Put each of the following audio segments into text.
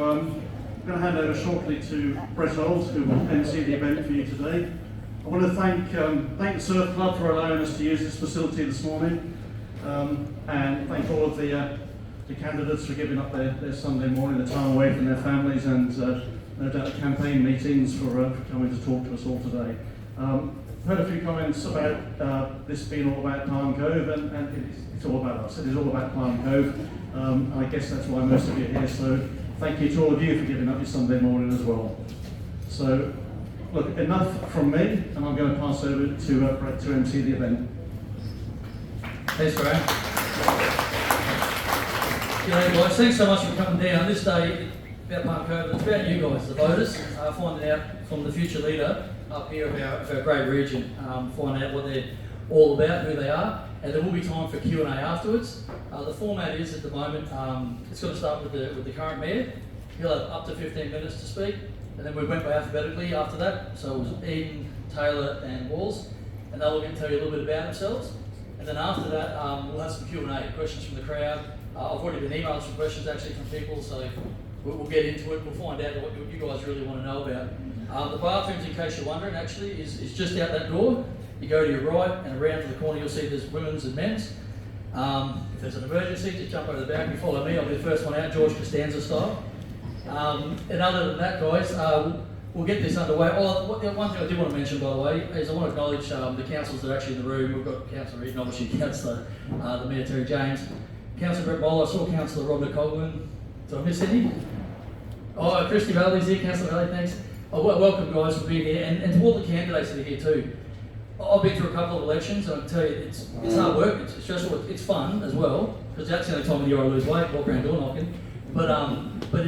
I'm going to hand over shortly to Brett Old, who will MC the event for you today. I want to thank the Surf Club for allowing us to use this facility this morning, and thank all of the candidates for giving up their Sunday morning, their time away from their families, and no doubt campaign meetings for coming to talk to us all today. I've heard a few comments about this being all about Palm Cove, and it's all about us. It is all about Palm Cove. I guess that's why most of you are here, so thank you to all of you for giving up your Sunday morning as well. So, look, enough from me, and I'm going to pass over to Brett to MC the event. Thanks, Graham. G'day guys, thanks so much for coming down. This day about Palm Cove, it's about you guys, the voters, finding out from the future leader up here of our great region, finding out what they're all about, who they are, and there will be time for Q&A afterwards. The format is at the moment, it's going to start with the current mayor. He'll have up to 15 minutes to speak, and then we went by alphabetically after that. So it was Eden, Taylor and Walls, and they'll get to tell you a little bit about themselves. And then after that, we'll have some Q&A, questions from the crowd. I've already been emailed some questions actually from people, so we'll get into it. We'll find out what you guys really want to know about. The bathrooms, in case you're wondering, actually is just out that door. You go to your right and around to the corner, you'll see there's women's and men's. If there's an emergency, just jump over the balcony, follow me. I'll be the first one out, George Costanza style. And other than that, guys, we'll get this underway. One thing I did want to mention, by the way, is I want to acknowledge the councillors that are actually in the room. We've got Councillor Eden, obviously, Councillor the Mayor Terry James, Councillor Brett Moll. I saw Councillor Robert Coghlan. Did I miss any? Oh, Christy Valley's here, Councillor Valley, thanks. Welcome, guys, for being here, and to all the candidates that are here too. I've been through a couple of elections, and I can tell you, it's hard work, it's stressful, it's fun as well, because that's the only time of year I lose weight, walk around door knocking. But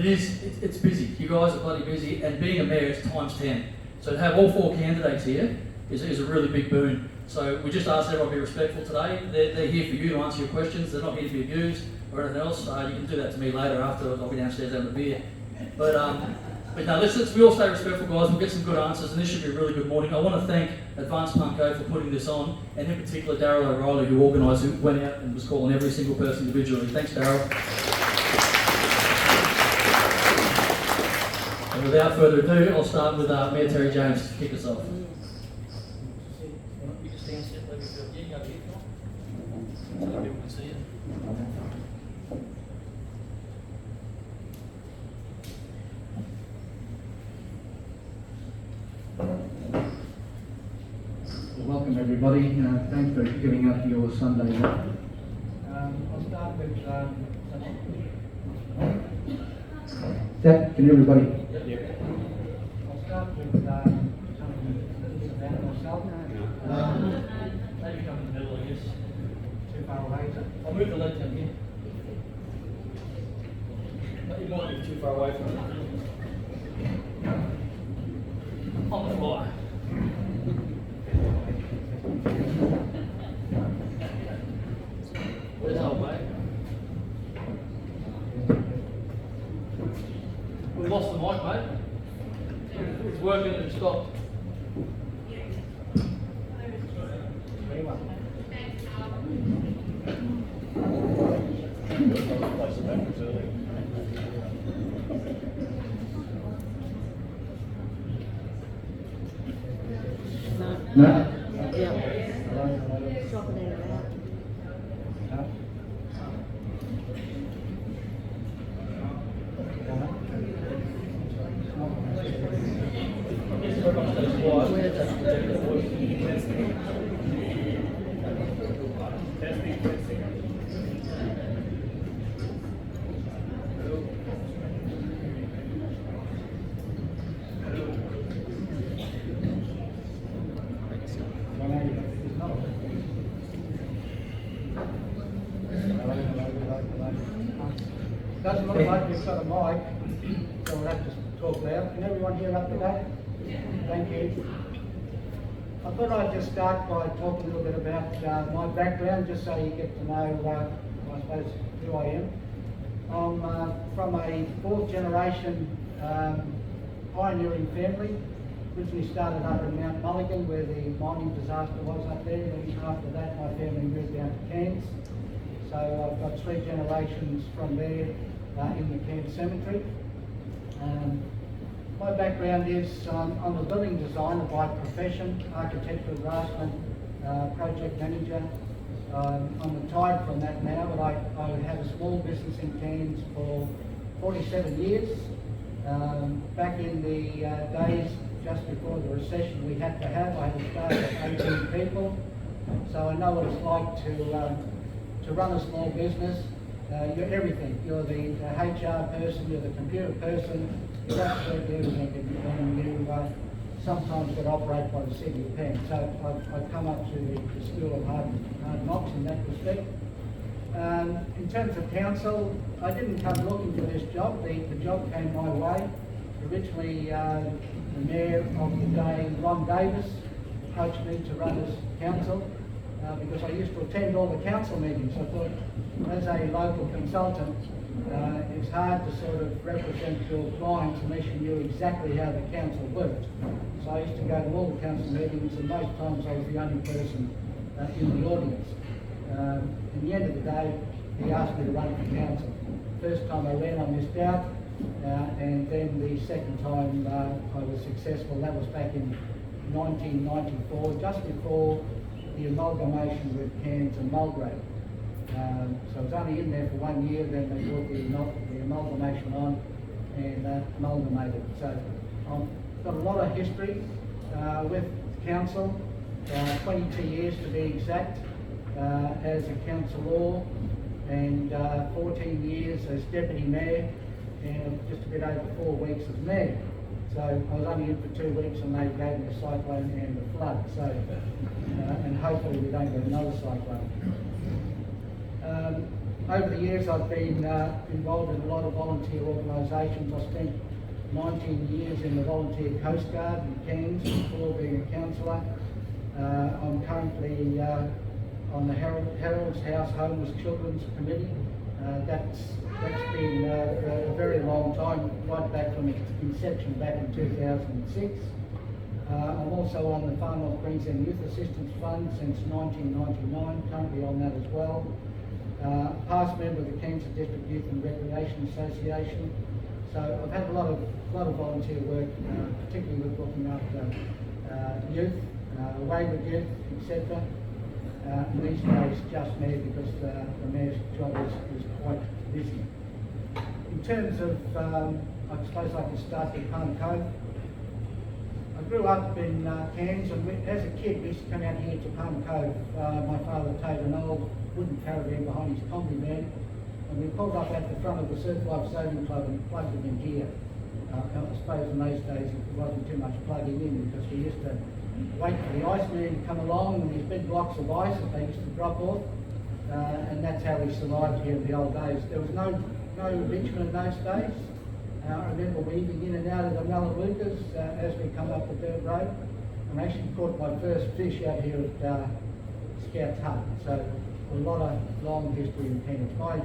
it's busy. You guys are bloody busy, and being a mayor, it's times 10. So to have all 4 candidates here is a really big boon. So we just ask everyone to be respectful today. They're here for you to answer your questions. They're not here to be abused or anything else. You can do that to me later after I'll be downstairs having a beer. But no, we all stay respectful, guys. We'll get some good answers, and this should be a really good morning. I want to thank Advanced Palm Cove for putting this on, and in particular Daryl O'Reilly, who organised, who went out and was calling every single person individually. Thanks, Daryl. And without further ado, I'll start with Mayor Terry James to kick us off. You can stand still, let me feel. Yeah, you go here, so that people can see it. Welcome everybody. Thanks for giving up your Sunday night. I'll start with can everybody? Yep. I'll start with something about myself. Maybe come in the middle, I guess. Too far away. I'll move the leg down here. You might be too far away from it. On the fly. Where's old mate? We lost the mic, mate. It's working and it stopped. No? Yeah. Dropping in and out. Doesn't look like you've got a mic, so we'll have to talk loud. Can everyone hear up to date? Thank you. I thought I'd just start by talking a little bit about my background, just so you get to know, I suppose, who I am. I'm from a 4th generation pioneering family. Originally started up in Mount Mulligan, where the mining disaster was up there, and after that my family moved down to Cairns. So I've got 3 generations from there in the Cairns cemetery. My background is I'm a building designer by profession, architectural draftsman, project manager. I'm retired from that now, but I had a small business in Cairns for 47 years. Back in the days just before the recession we had to have, I had a staff of 18 people. So I know what it's like to run a small business. You're everything. You're the HR person, you're the computer person, you absolutely everything, and you sometimes get operated by the city of Cairns. So I've come up to the school of hard knocks in that respect. In terms of council, I didn't come looking for this job. The job came my way. Originally, the mayor of the day, Ron Davis, approached me to run as council because I used to attend all the council meetings. I thought, as a local consultant, it's hard to sort of represent your clients unless you knew exactly how the council worked. So I used to go to all the council meetings, and most times I was the only person in the audience. In the end of the day, he asked me to run for council. First time I ran, I missed out, and then the second time I was successful. That was back in 1994, just before the amalgamation with Cairns and Mulgrave. So I was only in there for 1 year, then they brought the amalgamation on and amalgamated. So I've got a lot of history with council, 22 years to be exact, as a councillor, and 14 years as deputy mayor, and just a bit over 4 weeks as mayor. So I was only in for 2 weeks, and they gave me a cyclone and a flood. So, and hopefully we don't get another cyclone. Over the years I've been involved in a lot of volunteer organisations. I spent 19 years in the Volunteer Coast Guard in Cairns before being a councillor. I'm currently on the Herald's House Homeless Children's Committee. That's been a very long time, right back from its inception back in 2006. I'm also on the Far North Queensland Youth Assistance Fund since 1999, currently on that as well. Past member of the Cairns District Youth and Recreation Association. So I've had a lot of volunteer work, particularly with looking after youth, wayward youth, etc. These days just me because the mayor's job is quite busy. In terms of, I suppose I can start with Palm Cove. I grew up in Cairns, and as a kid we used to come out here to Palm Cove. My father towed an old wooden caravan behind his combi van, and we pulled up at the front of the Surf Life Saving Club and plugged it in here. I suppose in those days it wasn't too much plugging in because we used to wait for the iceman to come along and these big blocks of ice that they used to drop off, and that's how we survived here in the old days. There was no bitumen in those days. I remember weaving in and out of the Melaleucas as we come up the dirt road, and I actually caught my first fish out here at Scout's Hut. So a lot of long history in Cairns. My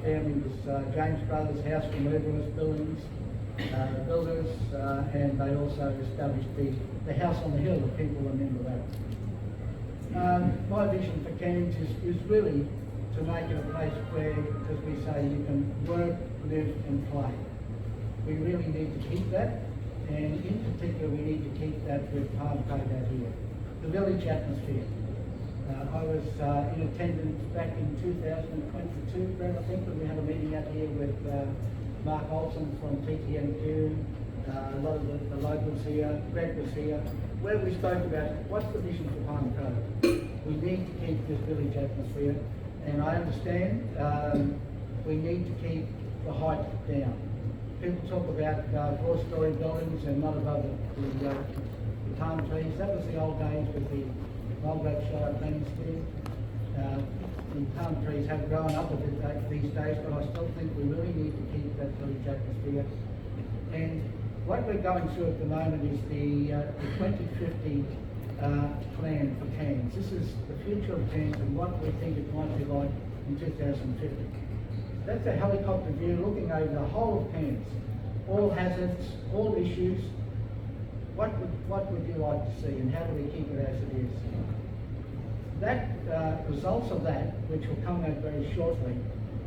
family was James Brothers House Removalists Builders, and they also established the house on the hill, if people remember that. My vision for Cairns is really to make it a place where, as we say, you can work, live and play. We really need to keep that, and in particular we need to keep that with Palm Cove out here. The village atmosphere. I was in attendance back in 2022, Brett, I think, when we had a meeting out here with Mark Olsen from TTNQ, a lot of the locals here, Brett was here, where we spoke about what's the vision for Palm Cove. We need to keep this village atmosphere, and I understand we need to keep the height down. People talk about 4-storey buildings and not above the palm trees. That was the old days with the Mulgrave Shire planning scheme. The palm trees have grown up a bit these days, but I still think we really need to keep that village atmosphere. And what we're going through at the moment is the 2050 plan for Cairns. This is the future of Cairns and what we think it might be like in 2050. That's a helicopter view looking over the whole of Cairns. All hazards, all issues. What would you like to see, and how do we keep it as it is? That results of that, which will come out very shortly,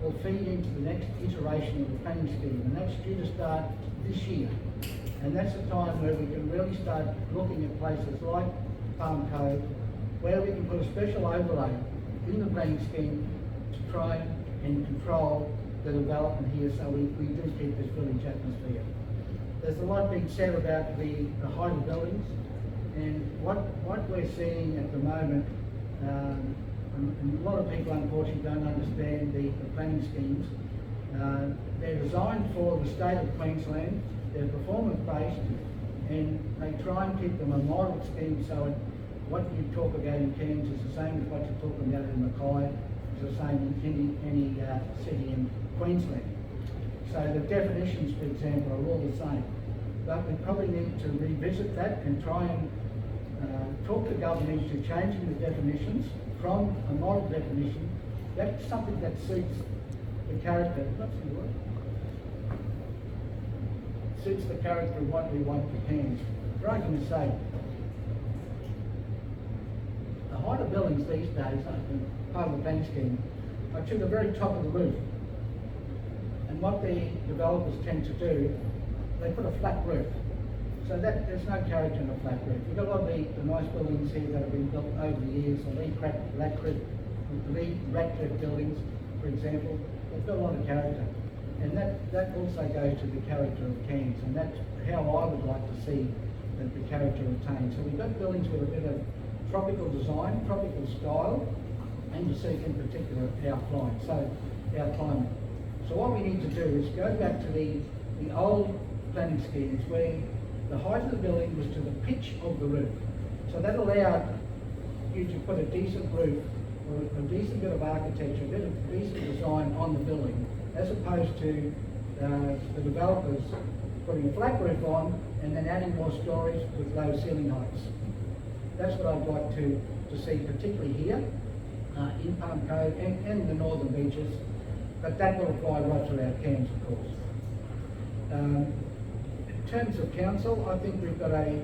will feed into the next iteration of the planning scheme, and that's due to start this year. And that's the time where we can really start looking at places like Palm Cove, where we can put a special overlay in the planning scheme to try and control the development here, so we do keep this village atmosphere. There's a lot being said about the height of buildings, and what we're seeing at the moment, and a lot of people unfortunately don't understand the planning schemes. They're designed for the state of Queensland, they're performance based, and they try and keep them a model scheme, so what you talk about in Cairns is the same as what you're talking about in Mackay, is the same in any city in Queensland. So the definitions, for example, are all the same. But we probably need to revisit that and try and talk to government into changing the definitions from a model definition. That's something that suits the character, suits the character of what we want for Cairns. For argument's sake, the height of buildings these days, part of the planning scheme, are to the very top of the roof. And what the developers tend to do, they put a flat roof. So that there's no character in a flat roof. You've got a lot of the nice buildings here that have been built over the years, the Lee Ratcliffe buildings, for example, they've got a lot of character. And that also goes to the character of Cairns, and that's how I would like to see the character retained. So we've got buildings with a bit of tropical design, tropical style, and you see in particular our climate. So what we need to do is go back to the old planning schemes where the height of the building was to the pitch of the roof. So that allowed you to put a decent roof or a decent bit of architecture, a bit of decent design on the building, as opposed to the developers putting a flat roof on and then adding more stories with low ceiling heights. That's what I'd like to see, particularly here in Palm Cove and the northern beaches, but that will apply right throughout Cairns, of course. In terms of council, I think we've got a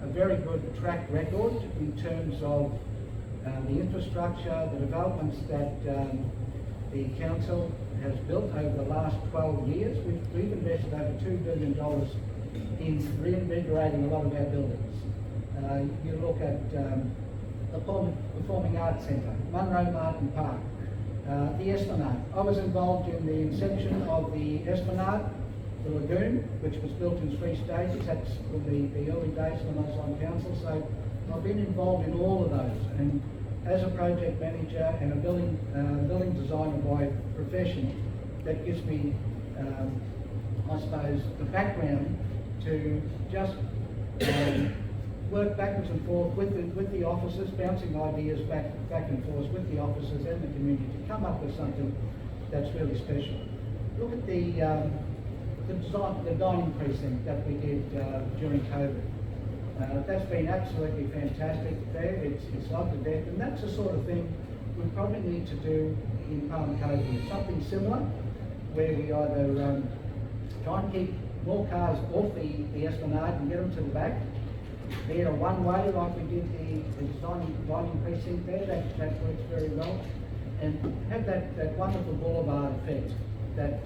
very good track record in terms of the infrastructure, the developments that the council has built over the last 12 years. We've invested over $2 billion in reinvigorating a lot of our buildings. You look at the Performing Arts Centre, Munro Martin Park, the Esplanade. I was involved in the inception of the Esplanade, the lagoon, which was built in 3 stages. That's the early days when I was on council. So I've been involved in all of those. And as a project manager and a building designer by profession, that gives me, I suppose, the background to just work backwards and forth with the officers, bouncing ideas back and forth with the officers and the community to come up with something that's really special. Look at the dining precinct that we did during COVID. That's been absolutely fantastic there. It's like the death, and that's the sort of thing we probably need to do in Palm Cove. Something similar, where we either try and keep more cars off the Esplanade and get them to the back, be it a one-way like we did the dining precinct there. That works very well, and have that wonderful boulevard effect that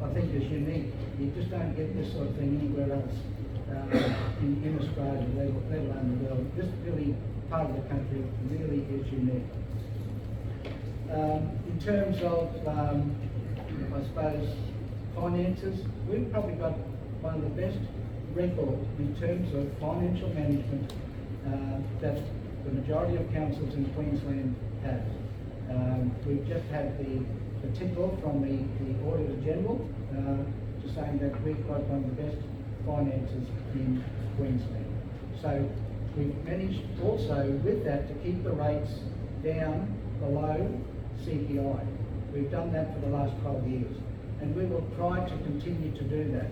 I think is unique. You just don't get this sort of thing anywhere else in Australia, let alone the world. This really part of the country really is unique. In terms of, I suppose, finances, we've probably got one of the best records in terms of financial management that the majority of councils in Queensland have. We've just had the tickle from the Auditor General to saying that we've got one of the best finances in Queensland. So we've managed also with that to keep the rates down below CPI. We've done that for the last 12 years, and we will try to continue to do that.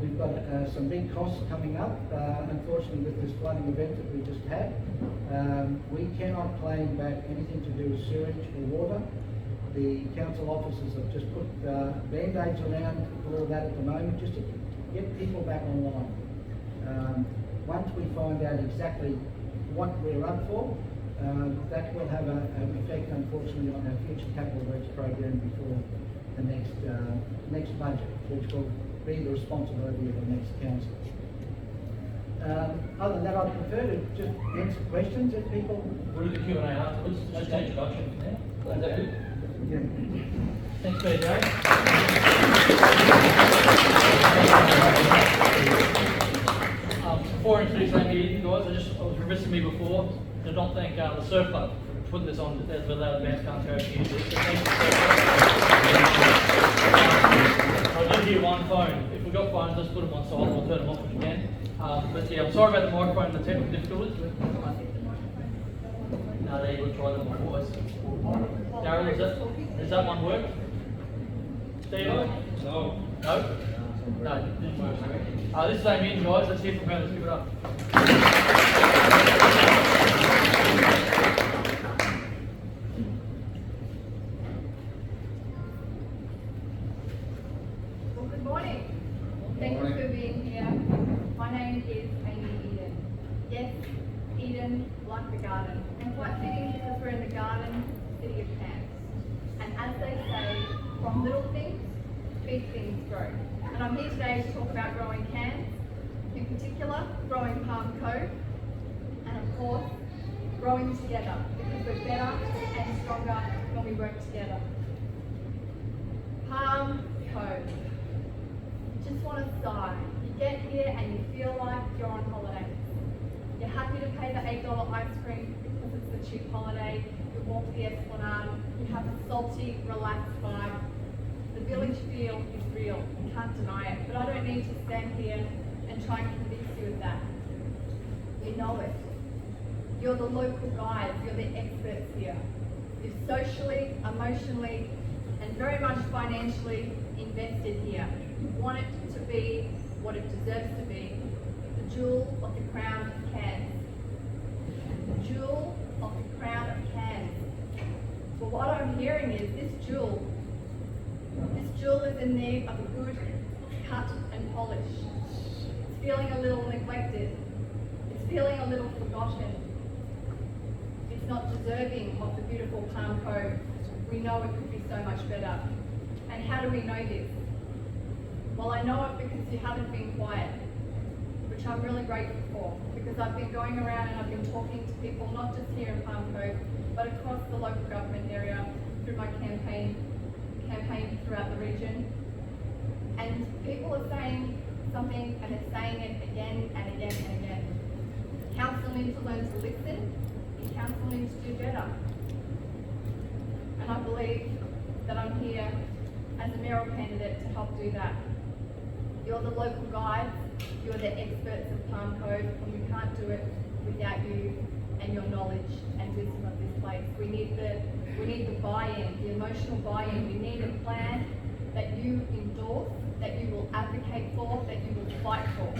We've got some big costs coming up, unfortunately with this flooding event that we just had. We cannot claim back anything to do with sewage or water. The council officers have just put band-aids around all of that at the moment, just to get people back online. Once we find out exactly what we're up for, That will have an effect, unfortunately, on our future capital works program before the next budget, which will be the responsibility of the next council. Other than that, I prefer to just answer questions if people. We'll do the Q&A afterwards. Just an introduction from there. Is that good? Yeah. Thanks, BJ. Before I introduce Amy, you guys, I was remiss of me before to not thank the Surf Club for putting this on as well as advanced can't go to use this. So thank you, Surf Club. I did hear one phone. If we've got phones, let's put them on silent or turn them off if you can. But yeah, I'm sorry about the microphone and the technical difficulties. No, they would try them before us. Darryl, does that one work? Steve? No. No? No, it didn't work. This is Amy, guys. Let's hear from her. Let's give it up. Well, good morning. Thank you for being here. My name is Amy Eden. Yes, Eden, like the garden. And quite fitting because we're in the garden city of Cairns. And as they say, from little things, big things grow. And I'm here today to talk about growing Cairns, in particular, growing Palm Cove, and of course, growing together, because we're better and stronger when we work together. Palm Cove. Just want to sigh. You get here and you feel like you're on holiday. You're happy to pay the $8 ice cream because it's the cheap holiday. You walk the Esplanade. You have a salty, relaxed vibe. The village feel is real. You can't deny it. But I don't need to stand here and try and convince you of that. You know it. You're the local guides. You're the experts here. You're socially, emotionally, and very much financially invested here. You want it to be what it deserves to be, the jewel of the crown of Cairns. The jewel of the crown of Cairns. But what I'm hearing is this jewel is in need of a good cut and polish. It's feeling a little neglected. It's feeling a little forgotten. It's not deserving of the beautiful Palm Cove. We know it could be so much better. And how do we know this? Well, I know it because you haven't been quiet, which I'm really grateful for, because I've been going around and I've been talking to people, not just here in Palm Cove, but across the local government area through my campaign throughout the region. And people are saying something and it's saying it again and again and again. Council needs to learn to listen, and council needs to do better. And I believe that I'm here as a mayoral candidate to help do that. You're the local guides, you're the experts of Palm Cove, and we can't do it without you and your knowledge and wisdom of this place. We need the buy-in, the emotional buy-in. We need a plan that you endorse, that you will advocate for, that you will fight for.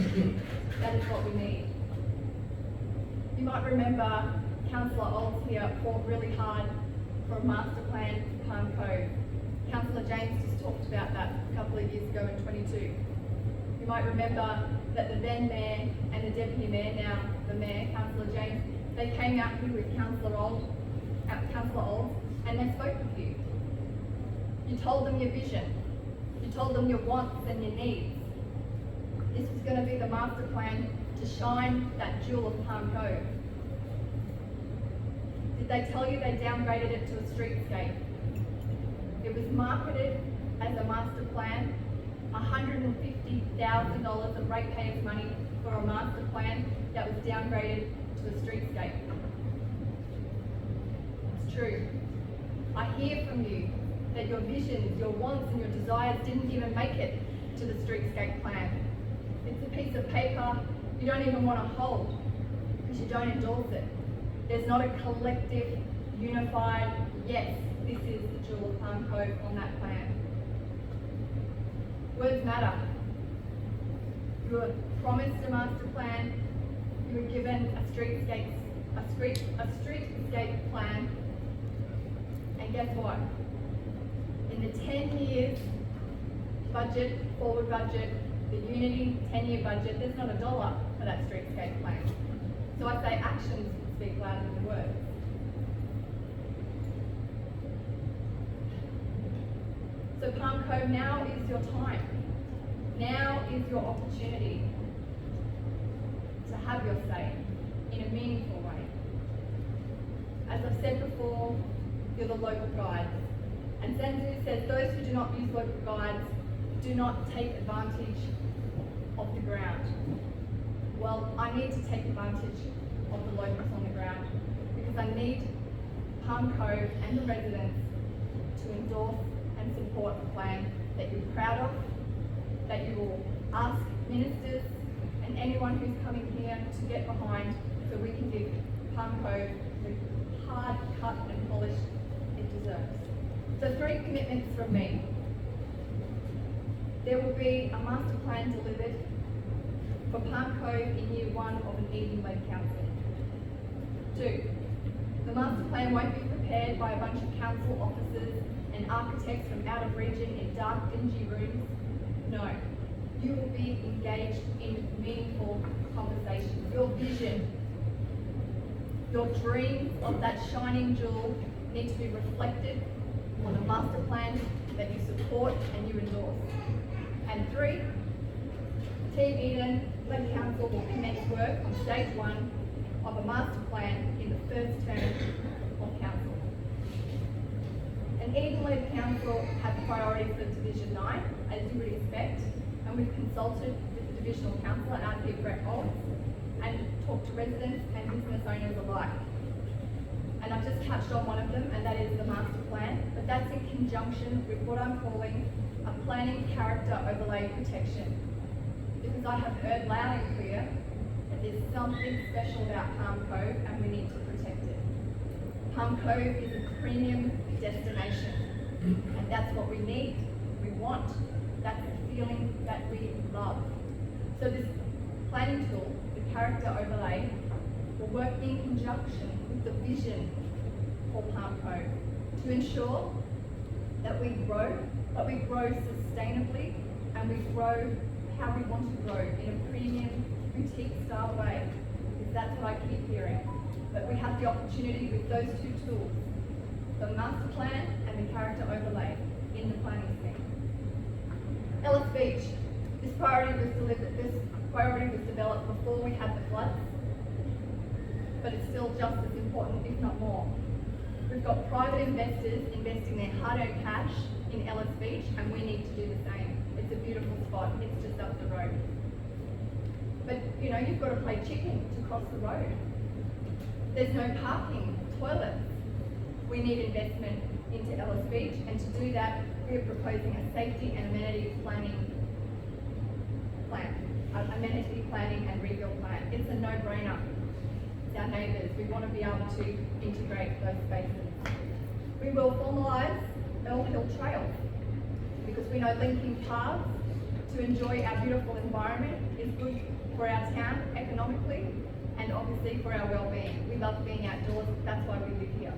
That is what we need. You might remember Councillor Olds here fought really hard for a master plan for Palm Cove. Councillor James just talked about that a couple of years ago in 22. You might remember that the then mayor and the deputy mayor, now the mayor, Councillor James, they came out here with Councillor Olds, and they spoke with you. You told them your vision. You told them your wants and your needs. This was going to be the master plan to shine that jewel of Palm Cove. Did they tell you they downgraded it to a streetscape? It was marketed as a master plan, $150,000 of ratepayers' money for a master plan that was downgraded to a streetscape. It's true. I hear from you that your visions, your wants and your desires didn't even make it to the streetscape plan. It's a piece of paper you don't even want to hold because you don't endorse it. There's not a collective, unified, yes, this is the jewel of Palm Cove on that plan. Words matter. You were promised a master plan, you were given a streetscape plan, and guess what? In the 10 years budget, forward budget, the Unity 10-year budget, there's not $1 for that streetscape plan. So I say actions speak louder than words. So Palm Cove, now is your time. Now is your opportunity to have your say in a meaningful way. As I've said before, you're the local guides. And Sanzu says those who do not use local guides do not take advantage of the ground. Well, I need to take advantage of the locals on the ground because I need Palm Cove and the residents to endorse and support a plan that you're proud of, that you will ask ministers and anyone who's coming here to get behind so we can give Palm Cove the hard cut and polish it deserves. So 3 commitments from me. There will be a master plan delivered for Palm Cove in year 1 of an Eden-led council. 2, the master plan won't be prepared by a bunch of council officers and architects from out of region in dark, dingy rooms. No, you will be engaged in meaningful conversations. Your vision, your dreams of that shining jewel need to be reflected on a master plan that you support and you endorse. And 3, Team Eden-led council will commence work on stage 1 of a master plan in the first term of council. An Eden-led council has priorities for Division 9, as you would expect, and we've consulted with the Divisional Councillor, our Chief Brett Holtz, and talked to residents and business owners alike. And I've just touched on one of them, and that is the master plan, but that's in conjunction with what I'm calling a planning character overlay protection. Because I have heard loud and clear that there's something special about Palm Cove and we need to protect it. Palm Cove is a premium destination, and that's what we need, we want. That's the feeling that we love. So this planning tool, the character overlay, will work in conjunction with the vision for Palm Cove to ensure that we grow sustainably, and we grow how we want to grow in a premium boutique style way, because that's what I keep hearing. But we have the opportunity with those 2 tools, the master plan and the character overlay in the planning scheme. Ellis Beach, this priority was developed before we had the floods, but it's still just as important, if not more. We've got private investors investing their hard-earned cash in Ellis Beach, and we need to do the same. It's a beautiful spot, it's just up the road. But you know, you've got to play chicken to cross the road. There's no parking, toilets. We need investment into Ellis Beach, and to do that, we are proposing a safety and amenity planning plan, amenity planning and rebuild plan. It's a no-brainer. It's our neighbours. We want to be able to integrate those spaces. We will formalise Earl Hill Trail, because we know linking paths to enjoy our beautiful environment is good for our town economically and obviously for our well-being. We love being outdoors, that's why we live here.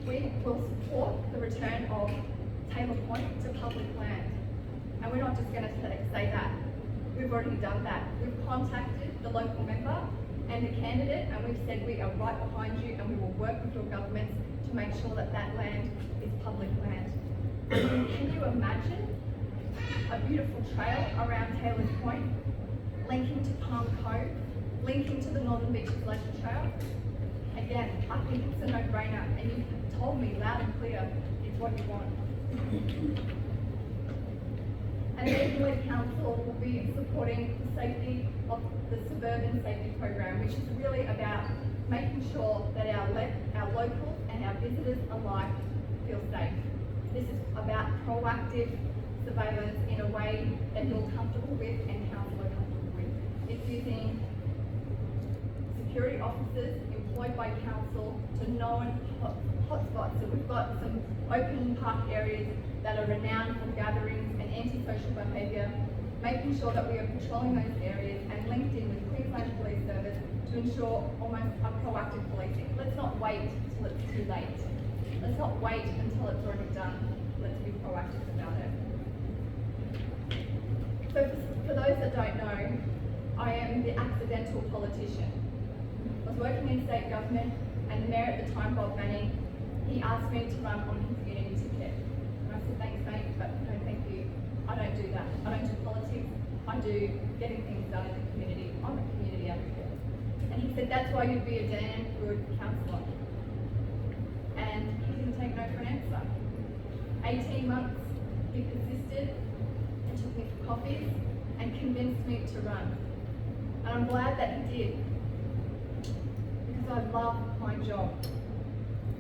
We will support the return of Taylor Point to public land. And we're not just going to say that. We've already done that. We've contacted the local member and the candidate, and we've said we are right behind you and we will work with your governments to make sure that that land is public land. Can you imagine a beautiful trail around Taylor's Point, linking to Palm Cove, linking to the Northern Beaches Leisure Trail? Again, I think it's a no-brainer, and you've told me loud and clear it's what you want. And the Eden-led Council will be supporting the safety of the suburban safety program, which is really about making sure that our locals and our visitors alike feel safe. This is about proactive surveillance in a way that you're comfortable with and council are comfortable with. It's using security officers employed by council to known hotspots. So we've got some open park areas that are renowned for gatherings and antisocial behaviour, making sure that we are patrolling those areas and linked in with Queensland Police Service to ensure almost a proactive policing. Let's not wait till it's too late. Let's not wait until it's already done. Let's be proactive about it. So for those that don't know, I am the accidental politician. I was working in state government, and the mayor at the time, Bob Manning, he asked me to run on his unity ticket. And I said, thanks I don't do that. I don't do politics. I do getting things done in the community. I'm a community advocate. And he said, that's why you'd be a damn good councillor. And he didn't take no for an answer. 18 months, he persisted and took me for coffees and convinced me to run. And I'm glad that he did, because I love my job.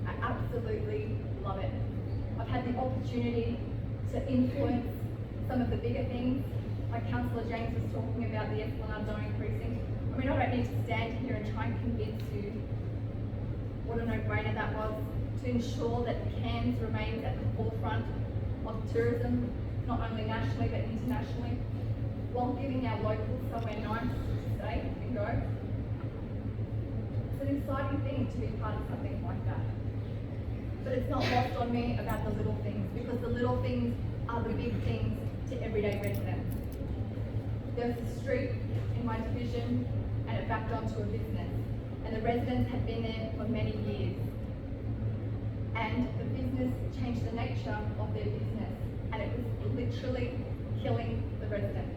I absolutely love it. I've had the opportunity to influence some of the bigger things, like Councillor James was talking about the Esplanade zoning precinct. I mean, I don't need to stand here and try and convince you what a no-brainer that was, to ensure that Cairns remains at the forefront of tourism, not only nationally but internationally, while giving our locals somewhere nice to stay and go. It's an exciting thing to be part of something like that. But it's not lost on me about the little things, because the little things are the big things to everyday residents. There was a street in my division and it backed onto a business, and the residents had been there for many years. And the business changed the nature of their business, and it was literally killing the residents.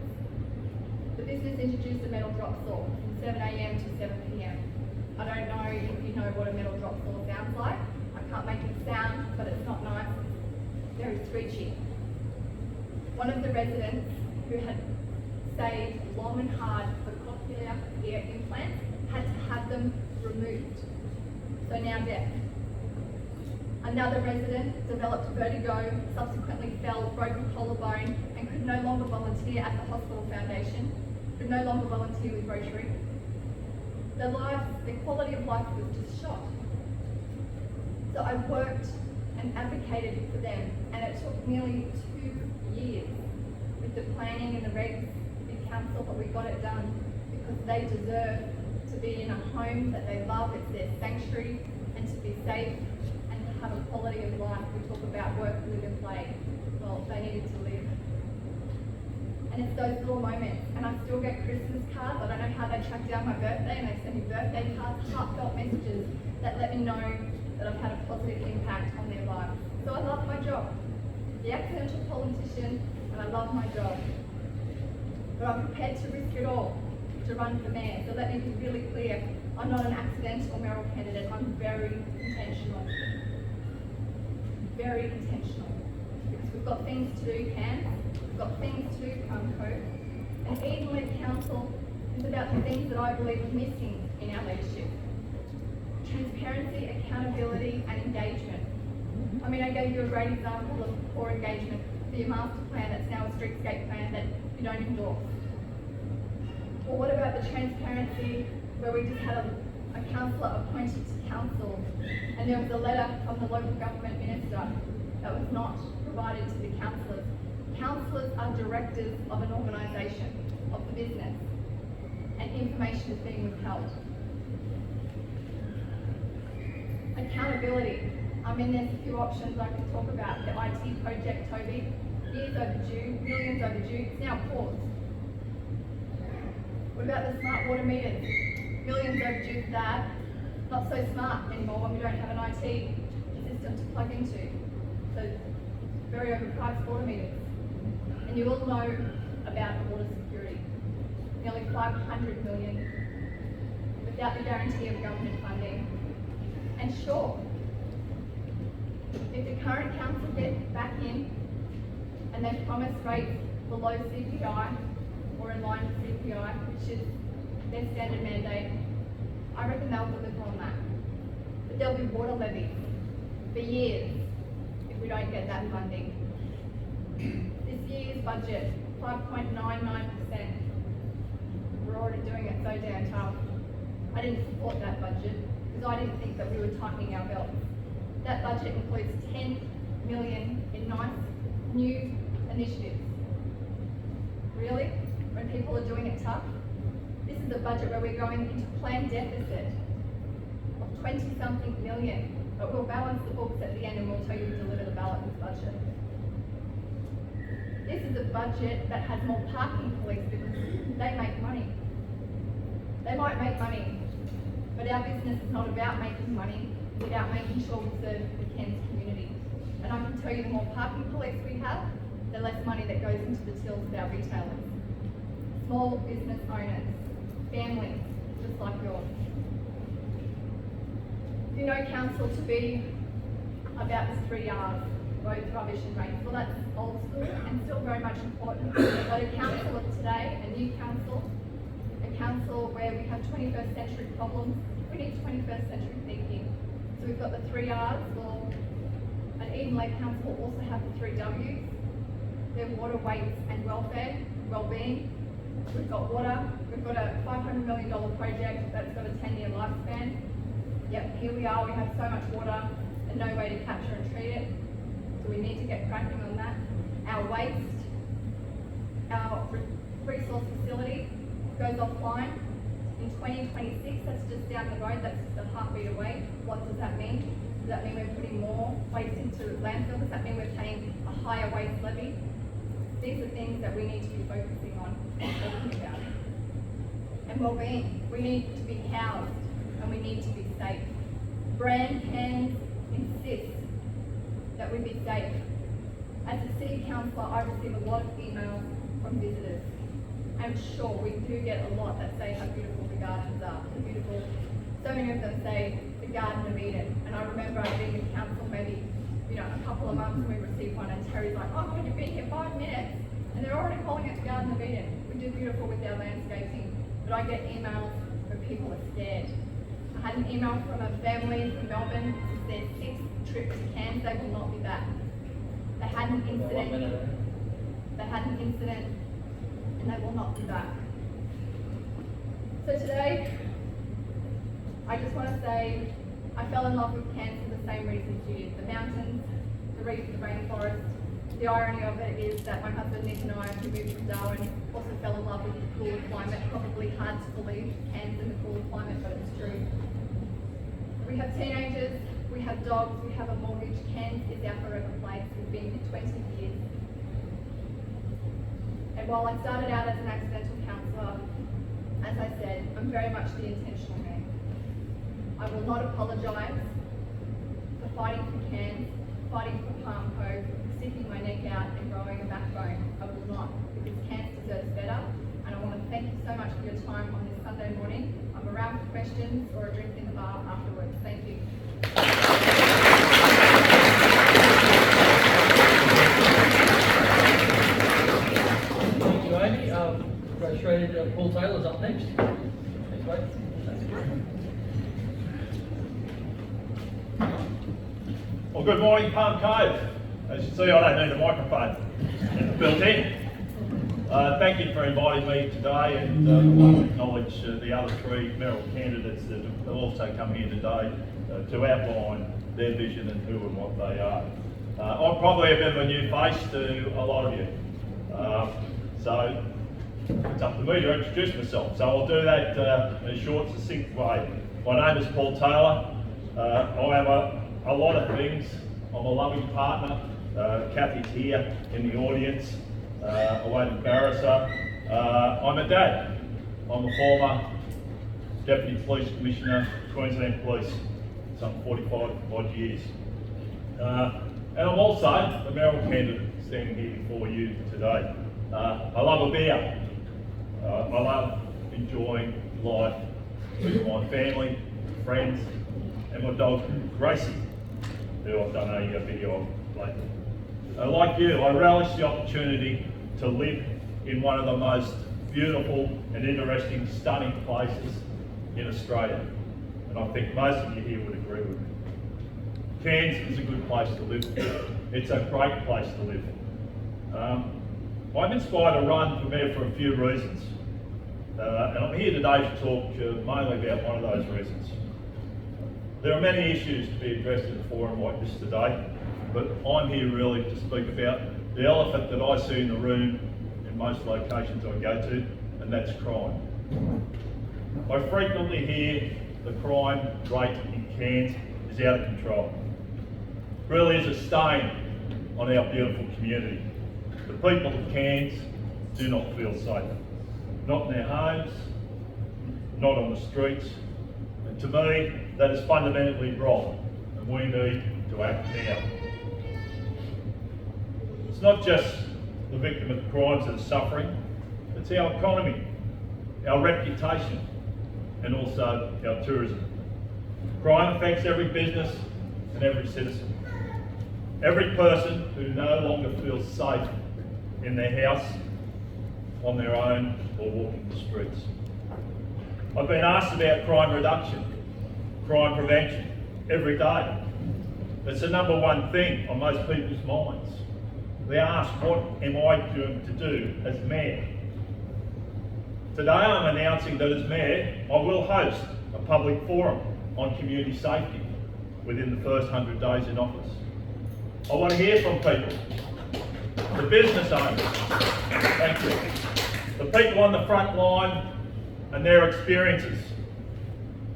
The business introduced a metal drop saw from 7 AM to 7 PM. I don't know if you know what a metal drop saw sounds like. I can't make it sound, but it's not nice. It's very screechy. One of the residents who had saved long and hard for cochlear ear implants had to have them removed, so now deaf. Another resident developed vertigo, subsequently fell, broke a collarbone, and could no longer volunteer at the hospital foundation, could no longer volunteer with Rotary. Their quality of life was just shot. So I worked and advocated for them, and it took nearly 2 years with the planning and the regs with council, but we got it done because they deserve to be in a home that they love. It's their sanctuary, and to be safe and to have a quality of life. We talk about work, live and play. Well, they needed to live. And it's those little moments. And I still get Christmas cards. I don't know how they track down my birthday, and they send me birthday cards, heartfelt messages that let me know that I've had a positive impact on their lives. So I love my job. The accidental politician, and I love my job. But I'm prepared to risk it all to run for mayor. So let me be really clear. I'm not an accidental mayoral candidate. I'm very intentional. Very intentional. Because we've got things to do, Cairns. We've got things to do, Cove. And Eden-led council is about the things that I believe are missing in our leadership. Transparency, accountability, and engagement. I mean, I gave you a great example of poor engagement for your master plan that's now a streetscape plan that you don't endorse. Well, what about the transparency where we just had a councillor appointed to council, and there was a letter from the local government minister that was not provided to the councillors. Councillors are directors of an organisation, of the business, and information is being withheld. Accountability. I mean, there's a few options I could talk about. The IT project, Toby, years overdue, millions overdue, it's now paused. What about the smart water meters? Millions overdue for that. Not so smart anymore when we don't have an IT system to plug into. So, very overpriced water meters. And you all know about water security. Nearly 500 million without the guarantee of government funding. And sure, if the current council get back in and they promise rates below CPI or in line with CPI, which is their standard mandate, I reckon they'll deliver on that. But there'll be water levies for years if we don't get that funding. This year's budget, 5.99%. We're already doing it so damn tough. I didn't support that budget because I didn't think that we were tightening our belts. That budget includes 10 million in nice new initiatives. Really? When people are doing it tough? This is a budget where we're going into planned deficit of 20-something million, but we'll balance the books at the end and we'll tell you we deliver the balanced budget. This is a budget that has more parking police because they make money. They might make money, but our business is not about making money, it's about making sure we serve the Cairns community. And I can tell you the more parking police we have, the less money that goes into the tills of our retailers. Small business owners, families, just like yours. You know council to be about this 3 R's, roads, rubbish and drains. Well, that's old school and still very much important. But a council of today, a new council, a council where we have 21st century problems, we need 21st century thinking. So we've got the 3 R's. Well, an Eden Lake Council will also have the 3 W's. They're water, waste and welfare, well-being. We've got water, we've got a $500 million project that's got a 10-year lifespan. Yep, here we are, we have so much water and no way to capture and treat it. So we need to get cracking on that. Our waste, our resource facility goes offline in 2026, that's just down the road, that's just a heartbeat away. What does that mean? Does that mean we're putting more waste into landfill? Does that mean we're paying a higher waste levy? These are things that we need to be focusing on and talking about. And well-being, we need to be housed and we need to be safe. Brand Cairns insists that we be safe. As a city councillor, I receive a lot of emails from visitors. I'm sure we do get a lot that say how beautiful the gardens are, how beautiful. So many of them say the Garden of Eden. And I remember I'd been with council maybe, a couple of months and we received one and Terry's like, oh, could you be here 5 minutes? And they're already calling it the Garden of Eden. We do beautiful with our landscaping, but I get emails where people are scared. I had an email from a family from Melbourne. This is their 6th trip to Cairns. They will not be back. They had an incident. And they will not be back. So today, I just want to say I fell in love with Cairns for the same reasons you did. The mountains, the rainforest. The irony of it is that my husband Nick and I, who moved from Darwin, also fell in love with the cooler climate. Probably hard to believe, Cairns in the cooler climate, but it's true. We have teenagers, we have dogs, we have a mortgage. Cairns is our forever place. We've been here 20 years. And while I started out as an accidental counsellor, as I said, I'm very much the intentional man. I will not apologise for fighting for Cairns, fighting for Palm Cove, sticking my neck out and growing a backbone. I will not, because Cairns deserves better. And I want to thank you so much for your time on this Sunday morning. I'm around for questions or a drink in the bar afterwards. Thank you. Thank you, Amy. Go straight into Paul Taylor's up next. Thanks, mate. Well, good morning, Palm Cove. As you see, I don't need a microphone built in. Thank you for inviting me today, and I want to acknowledge the other 3 mayoral candidates that have also come here today to outline their vision and who and what they are. I'm probably a bit of a new face to a lot of you, so it's up to me to introduce myself. So I'll do that in a short, succinct way. My name is Paul Taylor. I have a lot of things. I'm a loving partner. Kathy's here in the audience. I won't embarrass her. I'm a dad. I'm a former Deputy Police Commissioner, Queensland Police, some 45 odd years. And I'm also a mayoral candidate standing here before you today. I love a beer. I love enjoying life with my family, friends, and my dog Gracie, who I've done a video of lately. Like you, I relish the opportunity to live in one of the most beautiful and interesting, stunning places in Australia. And I think most of you here would agree with me. Cairns is a good place to live. It's a great place to live. I'm inspired to run for mayor for a few reasons. And I'm here today to talk mainly about one of those reasons. There are many issues to be addressed in a forum like this today, but I'm here really to speak about the elephant that I see in the room in most locations I go to, and that's crime. I frequently hear the crime rate in Cairns is out of control. It really is a stain on our beautiful community. The people of Cairns do not feel safe. Not in their homes, not on the streets. And to me, that is fundamentally wrong, and we need to act now. It's not just the victim of crimes that are suffering. It's our economy, our reputation, and also our tourism. Crime affects every business and every citizen. Every person who no longer feels safe in their house, on their own, or walking the streets. I've been asked about crime reduction, crime prevention, every day. It's the number one thing on most people's minds. They ask, what am I going to do as Mayor? Today I'm announcing that as Mayor, I will host a public forum on community safety within the first 100 days in office. I want to hear from people, the business owners, thank you, the people on the front line and their experiences,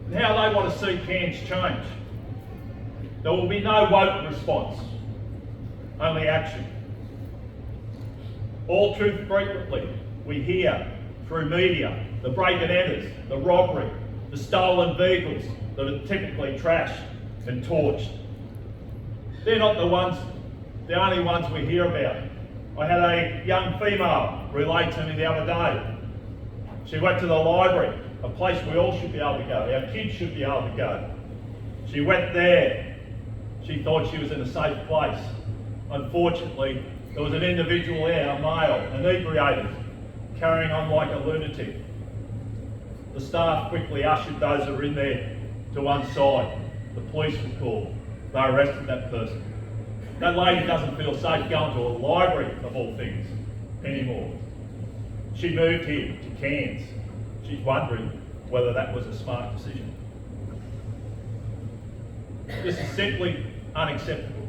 and how they want to see Cairns change. There will be no woke response, only action. All too frequently, we hear through media the break and enters, the robbery, the stolen vehicles that are typically trashed and torched. They're not the only ones we hear about. I had a young female relate to me the other day. She went to the library, a place we all should be able to go, our kids should be able to go. She went there. She thought she was in a safe place. Unfortunately, there was an individual there, a male, inebriated, carrying on like a lunatic. The staff quickly ushered those who were in there to one side. The police were called. They arrested that person. That lady doesn't feel safe going to a library, of all things, anymore. She moved here to Cairns. She's wondering whether that was a smart decision. This is simply unacceptable.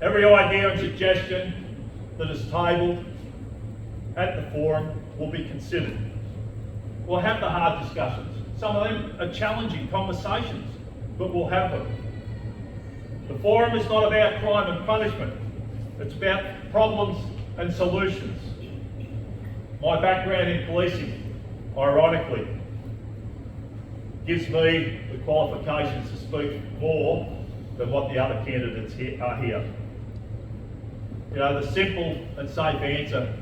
Every idea and suggestion that is tabled at the forum will be considered. We'll have the hard discussions. Some of them are challenging conversations, but we'll have them. The forum is not about crime and punishment. It's about problems and solutions. My background in policing, ironically, gives me the qualifications to speak more than what the other candidates are here. You know, the simple and safe answer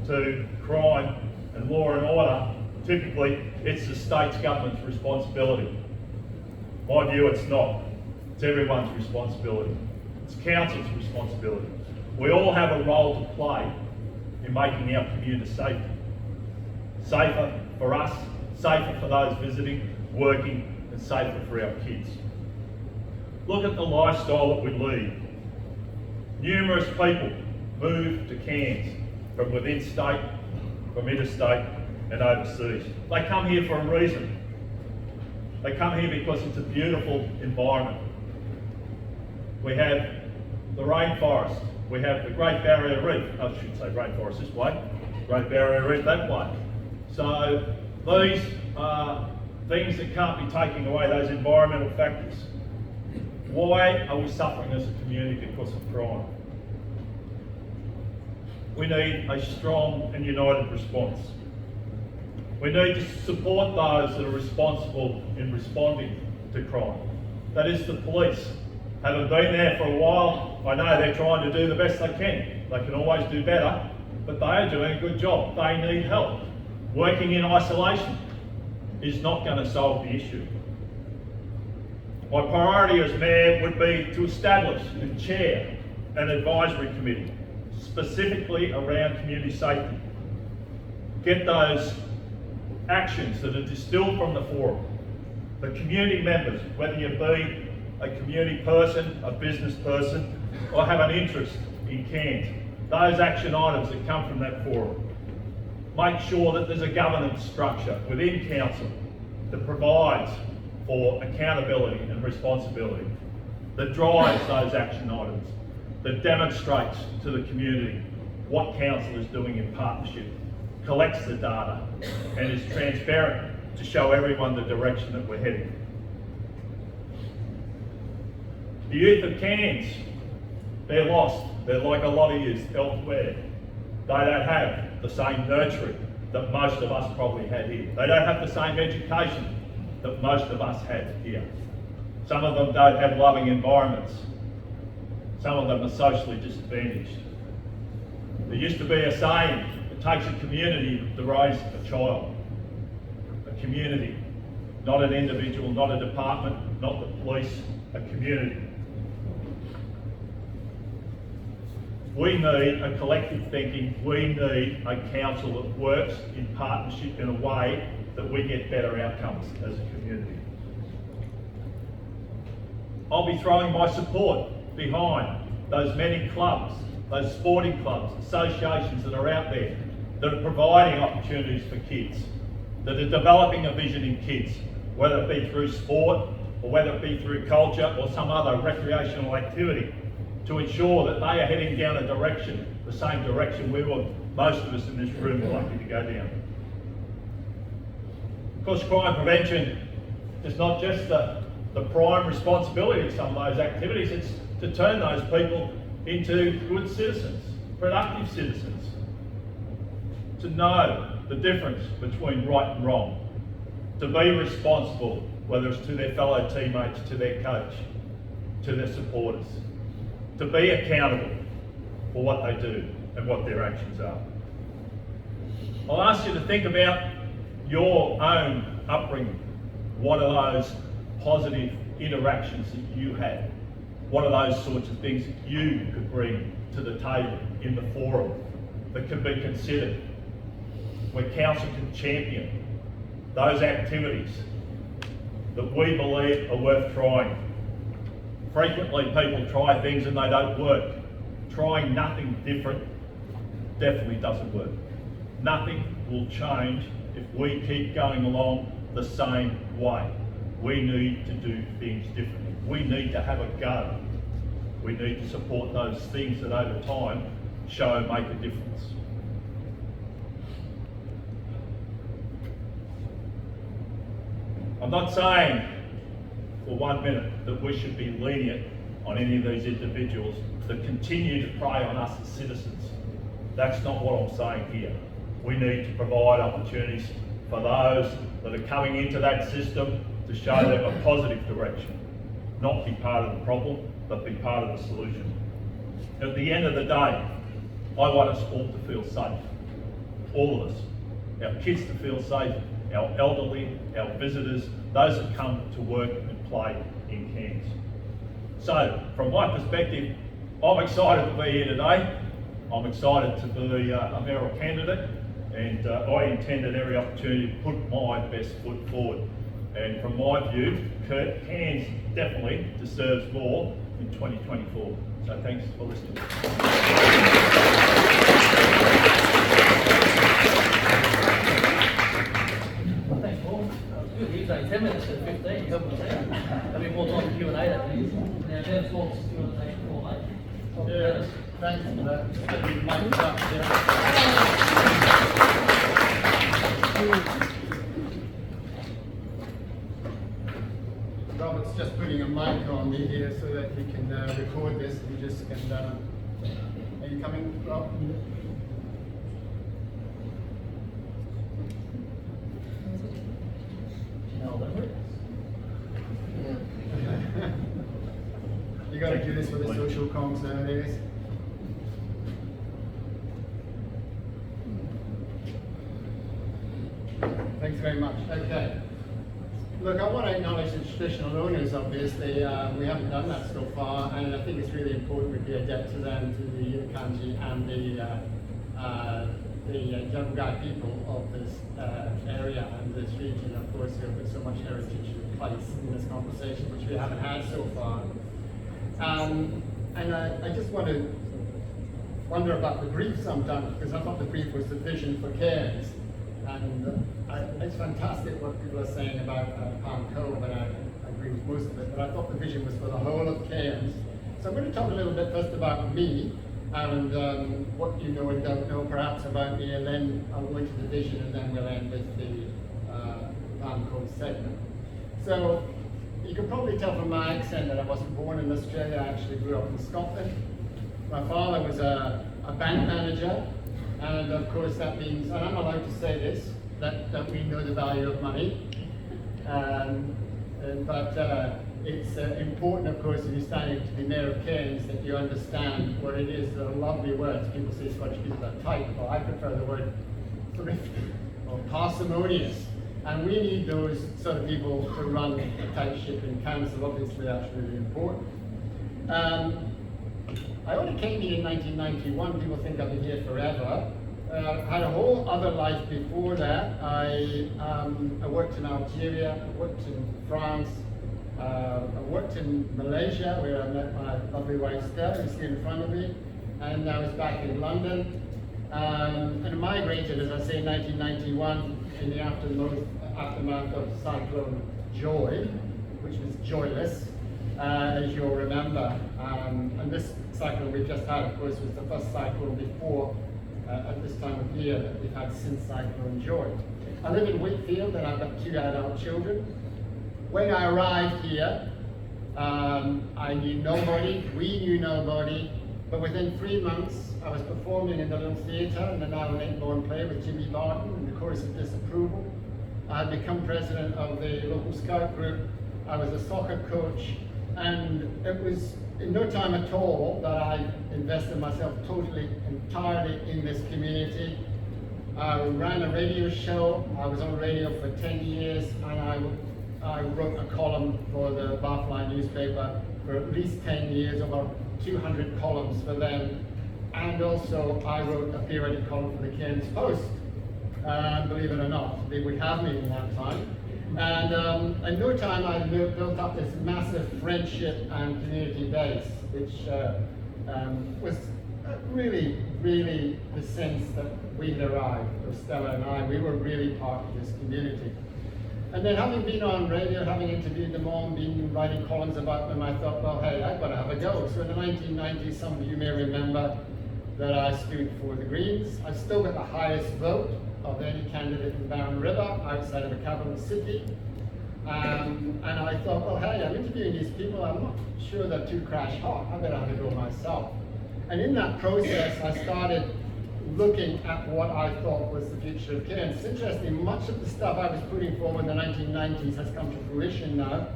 to crime and law and order, typically it's the state's government's responsibility. My view, it's not. It's everyone's responsibility. It's council's responsibility. We all have a role to play in making our community safer. Safer for us, safer for those visiting, working, and safer for our kids. Look at the lifestyle that we lead. Numerous people move to Cairns from within state, from interstate, and overseas. They come here for a reason. They come here because it's a beautiful environment. We have the rainforest, we have the Great Barrier Reef, I should say rainforest this way, Great Barrier Reef that way. So these are things that can't be taking away, those environmental factors. Why are we suffering as a community because of crime? We need a strong and united response. We need to support those that are responsible in responding to crime. That is the police. Haven't been there for a while. I know they're trying to do the best they can. They can always do better, but they are doing a good job. They need help. Working in isolation is not going to solve the issue. My priority as Mayor would be to establish and chair an advisory committee, specifically around community safety. Get those actions that are distilled from the forum. The community members, whether you be a community person, a business person, or have an interest in Cairns, those action items that come from that forum. Make sure that there's a governance structure within council that provides for accountability and responsibility, that drives those action items, that demonstrates to the community what council is doing in partnership, collects the data, and is transparent to show everyone the direction that we're heading. The youth of Cairns, they're lost. They're like a lot of youth elsewhere. They don't have the same nurturing that most of us probably had here. They don't have the same education that most of us had here. Some of them don't have loving environments. Some of them are socially disadvantaged. There used to be a saying, it takes a community to raise a child. A community, not an individual, not a department, not the police, a community. We need a collective thinking, we need a council that works in partnership in a way that we get better outcomes as a community. I'll be throwing my support behind those many clubs, those sporting clubs, associations that are out there, that are providing opportunities for kids, that are developing a vision in kids, whether it be through sport or whether it be through culture or some other recreational activity, to ensure that they are heading down a direction, the same direction most of us in this room are likely to go down. Of course, crime prevention is not just the prime responsibility of some of those activities, it's to turn those people into good citizens, productive citizens, to know the difference between right and wrong, to be responsible, whether it's to their fellow teammates, to their coach, to their supporters, to be accountable for what they do and what their actions are. I'll ask you to think about your own upbringing. What are those positive interactions that you had? What are those sorts of things that you could bring to the table in the forum that could be considered, where council can champion those activities that we believe are worth trying? Frequently people try things and they don't work. Trying nothing different definitely doesn't work. Nothing will change if we keep going along the same way. We need to do things differently. We need to have a go. We need to support those things that over time show and make a difference. I'm not saying for 1 minute that we should be lenient on any of these individuals that continue to prey on us as citizens. That's not what I'm saying here. We need to provide opportunities for those that are coming into that system to show them a positive direction, not be part of the problem, but be part of the solution. At the end of the day, I want us all to feel safe, all of us. Our kids to feel safe, our elderly, our visitors, those that come to work and play in Cairns. So, from my perspective, I'm excited to be here today. I'm excited to be a mayoral candidate, and I intend at every opportunity to put my best foot forward. And from my view, Cairns definitely deserves more in 2024. So thanks for listening. Well, thanks, Paul. That was good. He was only 10 minutes to 15. You helped us out. There'll be more time for Q&A that please. Now, Dan Forbes, do you want to take it forward, mate? Yeah, thanks for that. Mike up, yeah. Robert's just putting a mic on me here so that he can record this. We just can. Are you coming, Rob? You got to do this for the social comms nowadays. Thanks very much. Okay. Look, I want to acknowledge the traditional owners, obviously. We haven't done that so far, and I think it's really important we pay a debt to them, to the Kanji and the Jabugai people of this area and this region, of course, who have put so much heritage in place in this conversation, which we haven't had so far. And I just want to wonder about the brief sometimes, because I thought the brief was the vision for Cairns. And it's fantastic what people are saying about Palm Cove, and I agree with most of it, but I thought the vision was for the whole of Cairns. So I'm going to talk a little bit first about me, and what you know and don't know perhaps about me, and then I'll go into the vision, and then we'll end with the Palm Cove segment. So you can probably tell from my accent that I wasn't born in Australia. I actually grew up in Scotland. My father was a bank manager, and of course that means, and I'm allowed to say this, that we know the value of money. But it's important, of course, if you're standing to be Mayor of Cairns, that you understand what it is. There are lovely words. People say Scottish people are tight, but I prefer the word thrifty or parsimonious. And we need those sort of people to run a tight ship in council. Obviously, that's really important. I only came here in 1991. People think I've been here forever. Had a whole other life before that. I worked in Algeria, I worked in France, I worked in Malaysia, where I met my lovely wife Stella, who's here in front of me, and I was back in London. And migrated, as I say, in 1991 in the aftermath of Cyclone Joy, which was joyless, as you'll remember. And this cyclone we've just had, of course, was the first cyclone before, at this time of year, that we've had since Cyclone Joy. I live in Whitfield and I've got 2 adult children. When I arrived here, I knew nobody, we knew nobody, but within 3 months I was performing in the little theatre in the now late-born play with Jimmy Barton in the Chorus of Disapproval. I had become president of the local scout group. I was a soccer coach, and it was in no time at all that I invested myself totally, entirely in this community. I ran a radio show. I was on radio for 10 years, and I wrote a column for the Barfly newspaper for at least 10 years, over 200 columns for them. And also I wrote a periodic column for the Cairns Post. Believe it or not, they would have me in that time. And in no time I built up this massive friendship and community base, which was really, really the sense that we had arrived, or Stella and I, we were really part of this community. And then having been on radio, having interviewed them all, been writing columns about them, I thought, well, hey, I've got to have a go. So in the 1990s, some of you may remember that I stood for the Greens. I still got the highest vote of any candidate in Barron River, outside of the capital city. And I thought, well, hey, I'm interviewing these people, I'm not sure they're too crash hot, I better have a go myself. And in that process, I started looking at what I thought was the future of Cairns. It's interesting, much of the stuff I was putting forward in the 1990s has come to fruition now.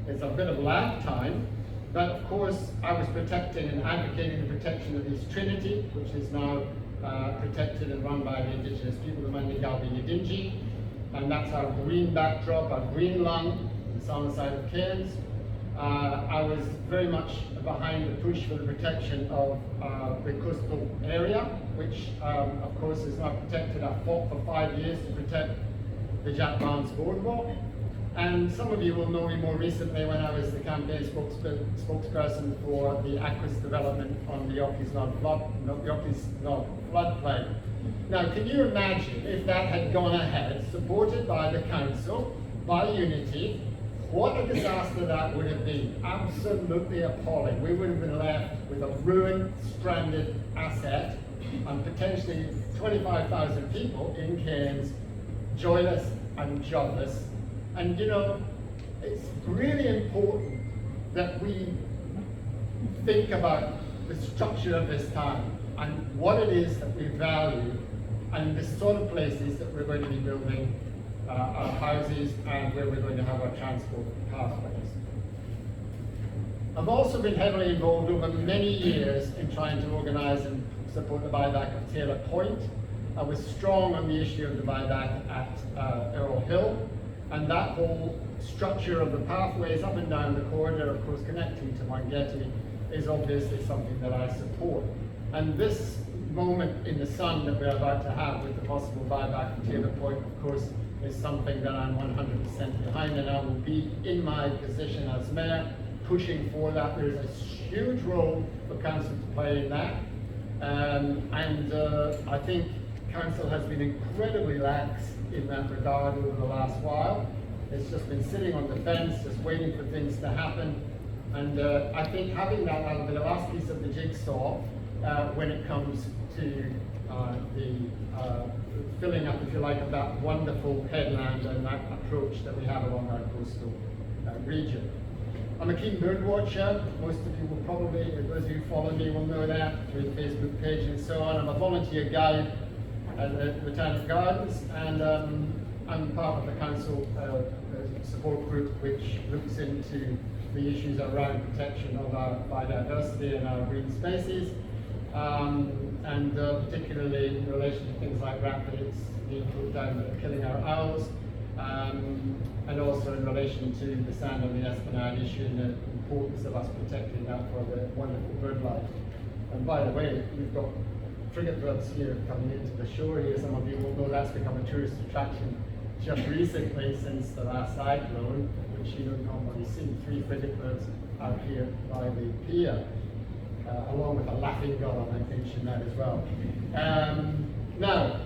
It's a bit of lag time, but of course I was protecting and advocating the protection of East Trinity, which is now protected and run by the Indigenous people, the Mandigalbi Yidinji, and that's our green backdrop, our green lung, it's on the side of Cairns. I was very much behind the push for the protection of the coastal area, which of course is now protected. I fought for 5 years to protect the Jack Barnes Boardwalk. And some of you will know me more recently when I was the campaign spokesperson for the Aquis development on the Yorkeys Knob floodplain. Now, can you imagine if that had gone ahead, supported by the council, by Unity, what a disaster that would have been. Absolutely appalling. We would have been left with a ruined, stranded asset and potentially 25,000 people in Cairns, joyless and jobless. And you know, it's really important that we think about the structure of this town and what it is that we value and the sort of places that we're going to be building our houses and where we're going to have our transport pathways. I've also been heavily involved over many years in trying to organise and support the buyback of Taylor Point. I was strong on the issue of the buyback at Errol Hill, and that whole structure of the pathways up and down the corridor, of course connecting to Mangetti, is obviously something that I support. And this moment in the sun that we're about to have with the possible buyback of Taylor Point, of course, is something that I'm 100% behind, and I will be in my position as mayor pushing for that. There is a huge role for council to play in that, and I think council has been incredibly lax in that regard over the last while. It's just been sitting on the fence, just waiting for things to happen, and I think having that will be the last piece of the jigsaw when it comes to the filling up, if you like, of that wonderful headland and that approach that we have along our coastal region. I'm a keen bird watcher. Most of you will probably, those of you who follow me will know that through the Facebook page and so on. I'm a volunteer guide at the Botanic Gardens, and I'm part of the council support group which looks into the issues around protection of our biodiversity and our green spaces, and particularly in relation to things like rapids being put down that are killing our owls, and also in relation to the sand on the Esplanade issue and the importance of us protecting that for the wonderful bird life. And by the way, we've got frigate birds here coming into the shore here. Some of you will know that's become a tourist attraction just recently since the last cyclone, which you don't normally see. 3 frigate birds out here by the pier, along with a laughing gull, I mentioned that as well. Now,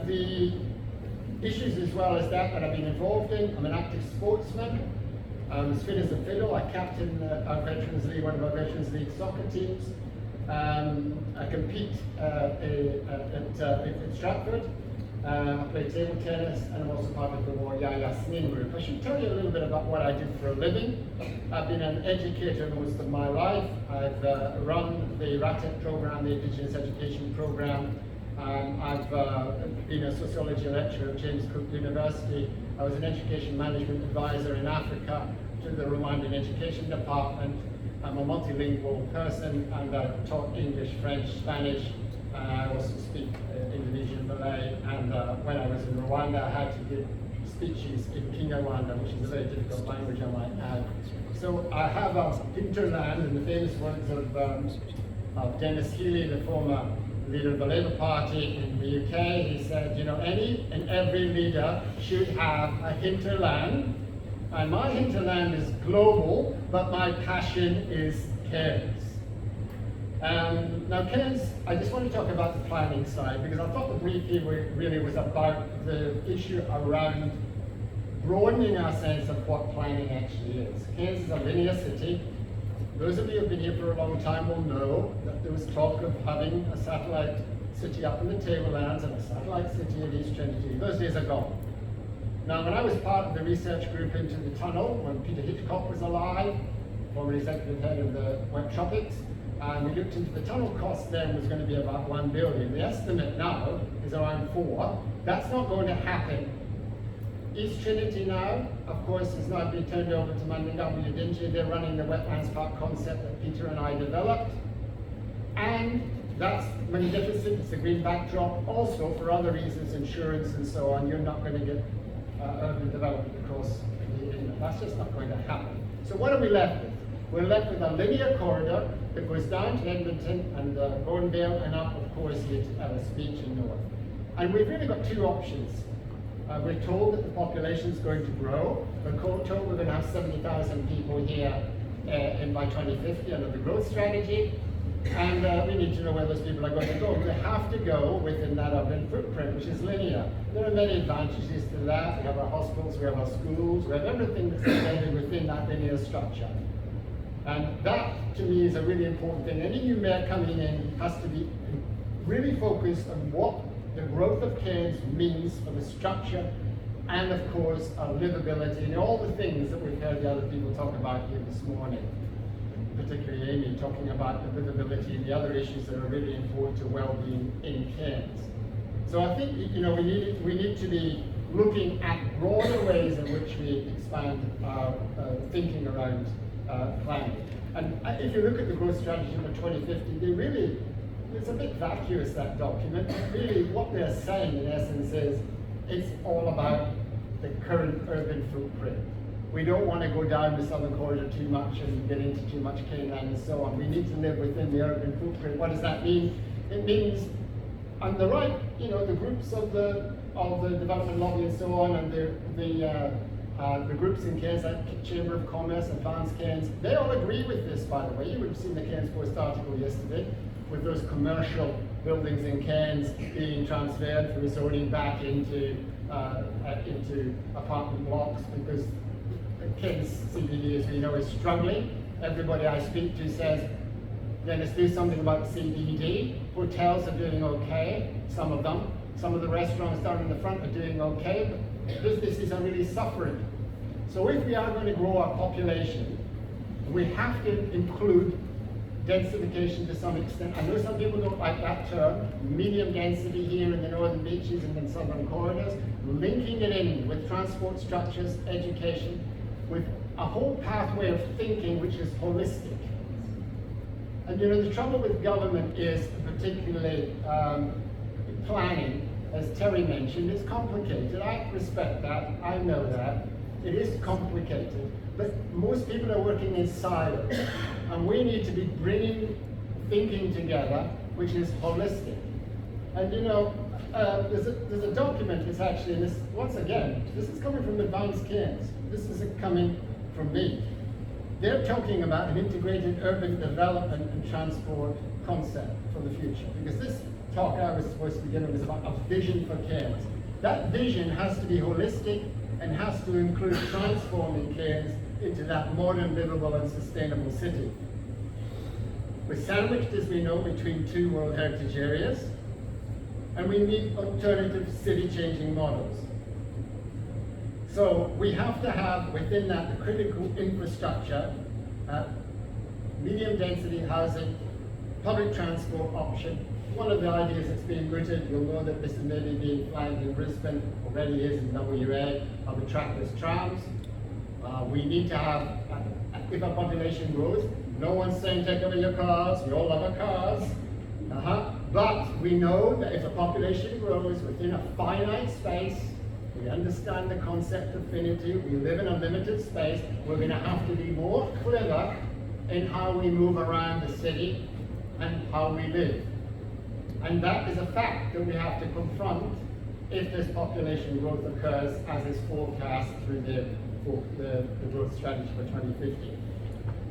the issues as well as that I've been involved in. I'm an active sportsman. I'm as fit as a fiddle. I captain our Veterans League, one of our Veterans League soccer teams. I compete at Stratford. I play table tennis, and I'm also part of the War Yaya Snin group. I should tell you a little bit about what I do for a living. I've been an educator most of my life. I've run the RATEP program, the Indigenous Education program. I've been a sociology lecturer at James Cook University. I was an education management advisor in Africa to the Rwandan Education Department. I'm a multilingual person, and I've taught English, French, Spanish, and I also speak Indonesian, Malay, and when I was in Rwanda I had to give speeches in Kinyarwanda, which is a very difficult language I might add. So I have a hinterland, in the famous words of Dennis Healy, the former leader of the Labour Party in the UK. He said, you know, any and every leader should have a hinterland, and my hinterland is global, but my passion is Cairns. Now Cairns, I just want to talk about the planning side, because I thought the brief here really was about the issue around broadening our sense of what planning actually is. Cairns is a linear city. Those of you who have been here for a long time will know that there was talk of having a satellite city up in the Tablelands and a satellite city in East Trinity. Those days are gone. Now, when I was part of the research group into the tunnel, when Peter Hitchcock was alive, former executive head of the Wet Tropics, and we looked into the tunnel cost then was going to be about 1 billion. The estimate now is around 4. That's not going to happen. East Trinity now, of course, has now been turned over to Mandingabu Yadinji. They're running the wetlands park concept that Peter and I developed. And that's magnificent. It's a green backdrop. Also, for other reasons, insurance and so on, you're not going to get urban development across the inlet. That's just not going to happen. So what are we left with? We're left with a linear corridor that goes down to Edmonton and Gordondale and up, of course, here to Ellis Beach and north. And we've really got 2 options. We're told that the population is going to grow. We're told we're going to have 70,000 people here by 2050 under the growth strategy. And we need to know where those people are going to go. They have to go within that urban footprint, which is linear. There are many advantages to that. We have our hospitals, we have our schools, we have everything that's embedded within that linear structure. And that, to me, is a really important thing. Any new mayor coming in has to be really focused on what the growth of Cairns means for the structure and, of course, our livability and all the things that we've heard the other people talk about here this morning, particularly Amy talking about the livability and the other issues that are really important to well-being in Cairns. So I think, you know, we need to be looking at broader ways in which we expand our thinking around planning. And if you look at the growth strategy for 2050, they really, it's a bit vacuous, that document. Really, what they're saying, in essence, is it's all about the current urban footprint. We don't want to go down the southern corridor too much and get into too much Cairnland and so on. We need to live within the urban footprint. What does that mean? It means, on the right, you know, the groups of the development lobby and so on, and the groups in Cairns, like Chamber of Commerce, Advanced Cairns, they all agree with this, by the way. You would have seen the Cairns Post article yesterday, with those commercial buildings in Cairns being transferred through zoning back into apartment blocks, because Cairns CBD, as we know, is struggling. Everybody I speak to says, let's do something about CBD. Hotels are doing okay, some of them. Some of the restaurants down in the front are doing okay, but businesses are really suffering. So if we are going to grow our population, we have to include densification to some extent. I know some people don't like that term, medium density here in the northern beaches and the southern corridors, linking it in with transport structures, education, with a whole pathway of thinking which is holistic. And you know, the trouble with government is, particularly planning, as Terry mentioned, it's complicated. I respect that, I know that. It is complicated, but most people are working in silos, and we need to be bringing thinking together, which is holistic. And you know, there's a document that's actually, and this, once again, this is coming from Advanced Cairns. This isn't coming from me. They're talking about an integrated urban development and transport concept for the future. Because this talk I was supposed to be giving was about a vision for Cairns. That vision has to be holistic and has to include transforming Cairns into that modern, livable and sustainable city. We're sandwiched, as we know, between two World Heritage areas, and we need alternative city-changing models. So we have to have within that the critical infrastructure, medium density housing, public transport option. One of the ideas that's being mooted, you'll know that this is maybe being planned in Brisbane, already is in WA, of the trackless trams. We need to have, if our population grows, no one's saying take away your cars, we all love our cars. But we know that if a population grows within a finite space, we understand the concept of finity, we live in a limited space, we're going to have to be more clever in how we move around the city and how we live. And that is a fact that we have to confront if this population growth occurs as is forecast through the growth strategy for 2050.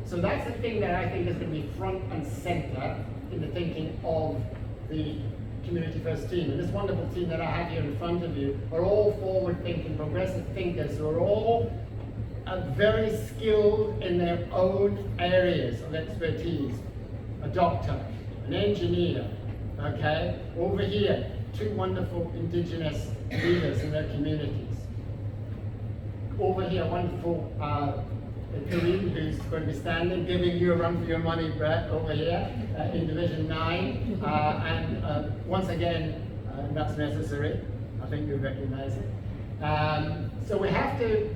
So that's the thing that I think is going to be front and center in the thinking of the Community First team. And this wonderful team that I have here in front of you are all forward-thinking, progressive thinkers who are all very skilled in their own areas of expertise. A doctor, an engineer, okay? Over here, two wonderful Indigenous leaders in their communities. Over here, wonderful Kareem, who's going to be standing, giving you a run for your money, Brett, over here in Division 9. And once again, that's necessary. I think you recognize it. So we have to,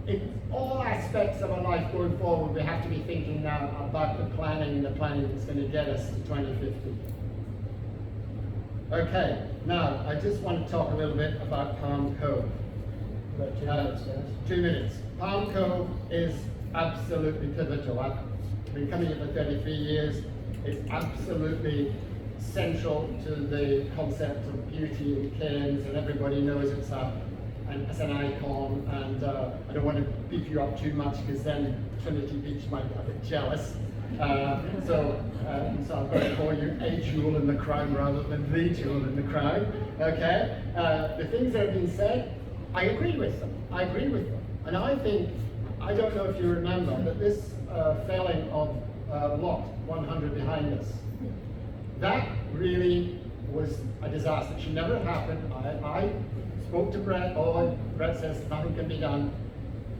in all aspects of our life going forward, we have to be thinking now about the planning that's going to get us to 2050. Okay, now I just want to talk a little bit about Palm Cove. 2 minutes, guys. 2 minutes. Palm Cove is absolutely pivotal. I've been coming here for 33 years. It's absolutely central to the concept of beauty in Cairns, and everybody knows it's an icon. And I don't want to beef you up too much because then Trinity Beach might get a bit jealous. So I'm going to call you a jewel in the crown rather than the jewel in the crown. Okay? The things that have been said, I agree with them. I agree with them. And I think, I don't know if you remember, that this felling of lot 100 behind us, that really was a disaster. It should never have happened. I spoke to Brett. Brett says nothing can be done.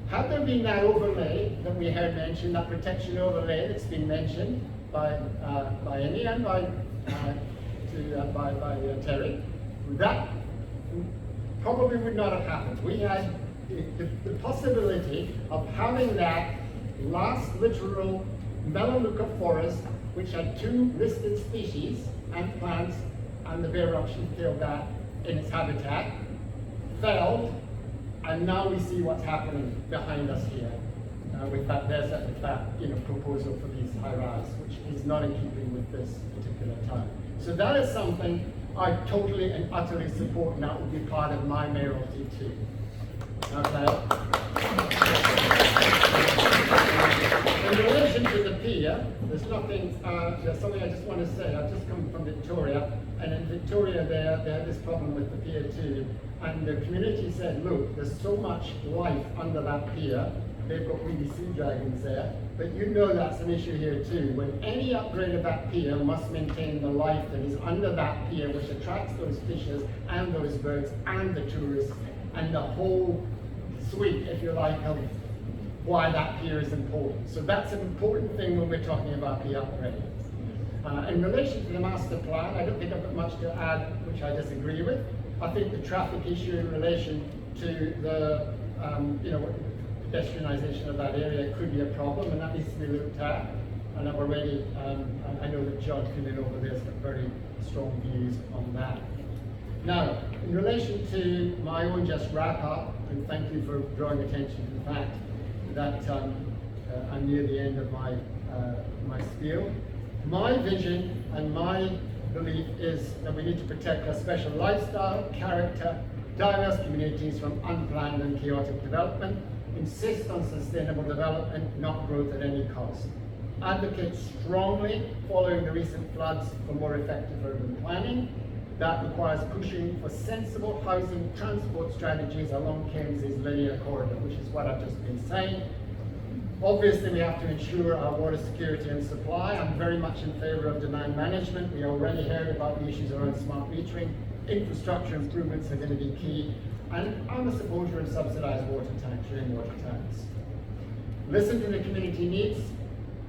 Had there been that overlay that we heard mentioned, that protection overlay that's been mentioned by Amy and by Terry, that probably would not have happened. We had the possibility of having that last literal Melaleuca forest, which had 2 listed species and plants, and the bear eruption killed that in its habitat, felled, and now we see what's happening behind us here. With that, there's that proposal for these high-rise, which is not in keeping with this particular time. So that is something I totally and utterly support, and that will be part of my mayoralty too. Okay. In relation to the pier, there's something I just want to say. I've just come from Victoria, and in Victoria they had this problem with the pier too. And the community said, look, there's so much life under that pier. They've got weedy sea dragons there, but you know that's an issue here too. When any upgrade of that pier must maintain the life that is under that pier, which attracts those fishes and those birds and the tourists and the whole suite, if you like, of why that pier is important. So that's an important thing when we're talking about the upgrade. In relation to the master plan, I don't think I've got much to add, which I disagree with. I think the traffic issue in relation to the, pedestrianisation of that area could be a problem, and that needs to be looked at. And I've already, I know that John Quinlan over there has got very strong views on that. Now, in relation to my own just wrap up, and thank you for drawing attention to the fact that I'm near the end of my spiel. My vision and my belief is that we need to protect our special lifestyle, character, diverse communities from unplanned and chaotic development, insist on sustainable development, not growth at any cost. Advocate strongly, following the recent floods, for more effective urban planning. That requires pushing for sensible housing transport strategies along Cairns' linear corridor, which is what I've just been saying. Obviously, we have to ensure our water security and supply. I'm very much in favour of demand management. We already heard about the issues around smart metering. Infrastructure improvements are going to be key. And I'm a supporter of subsidised water tanks, rainwater tanks. Listen to the community needs.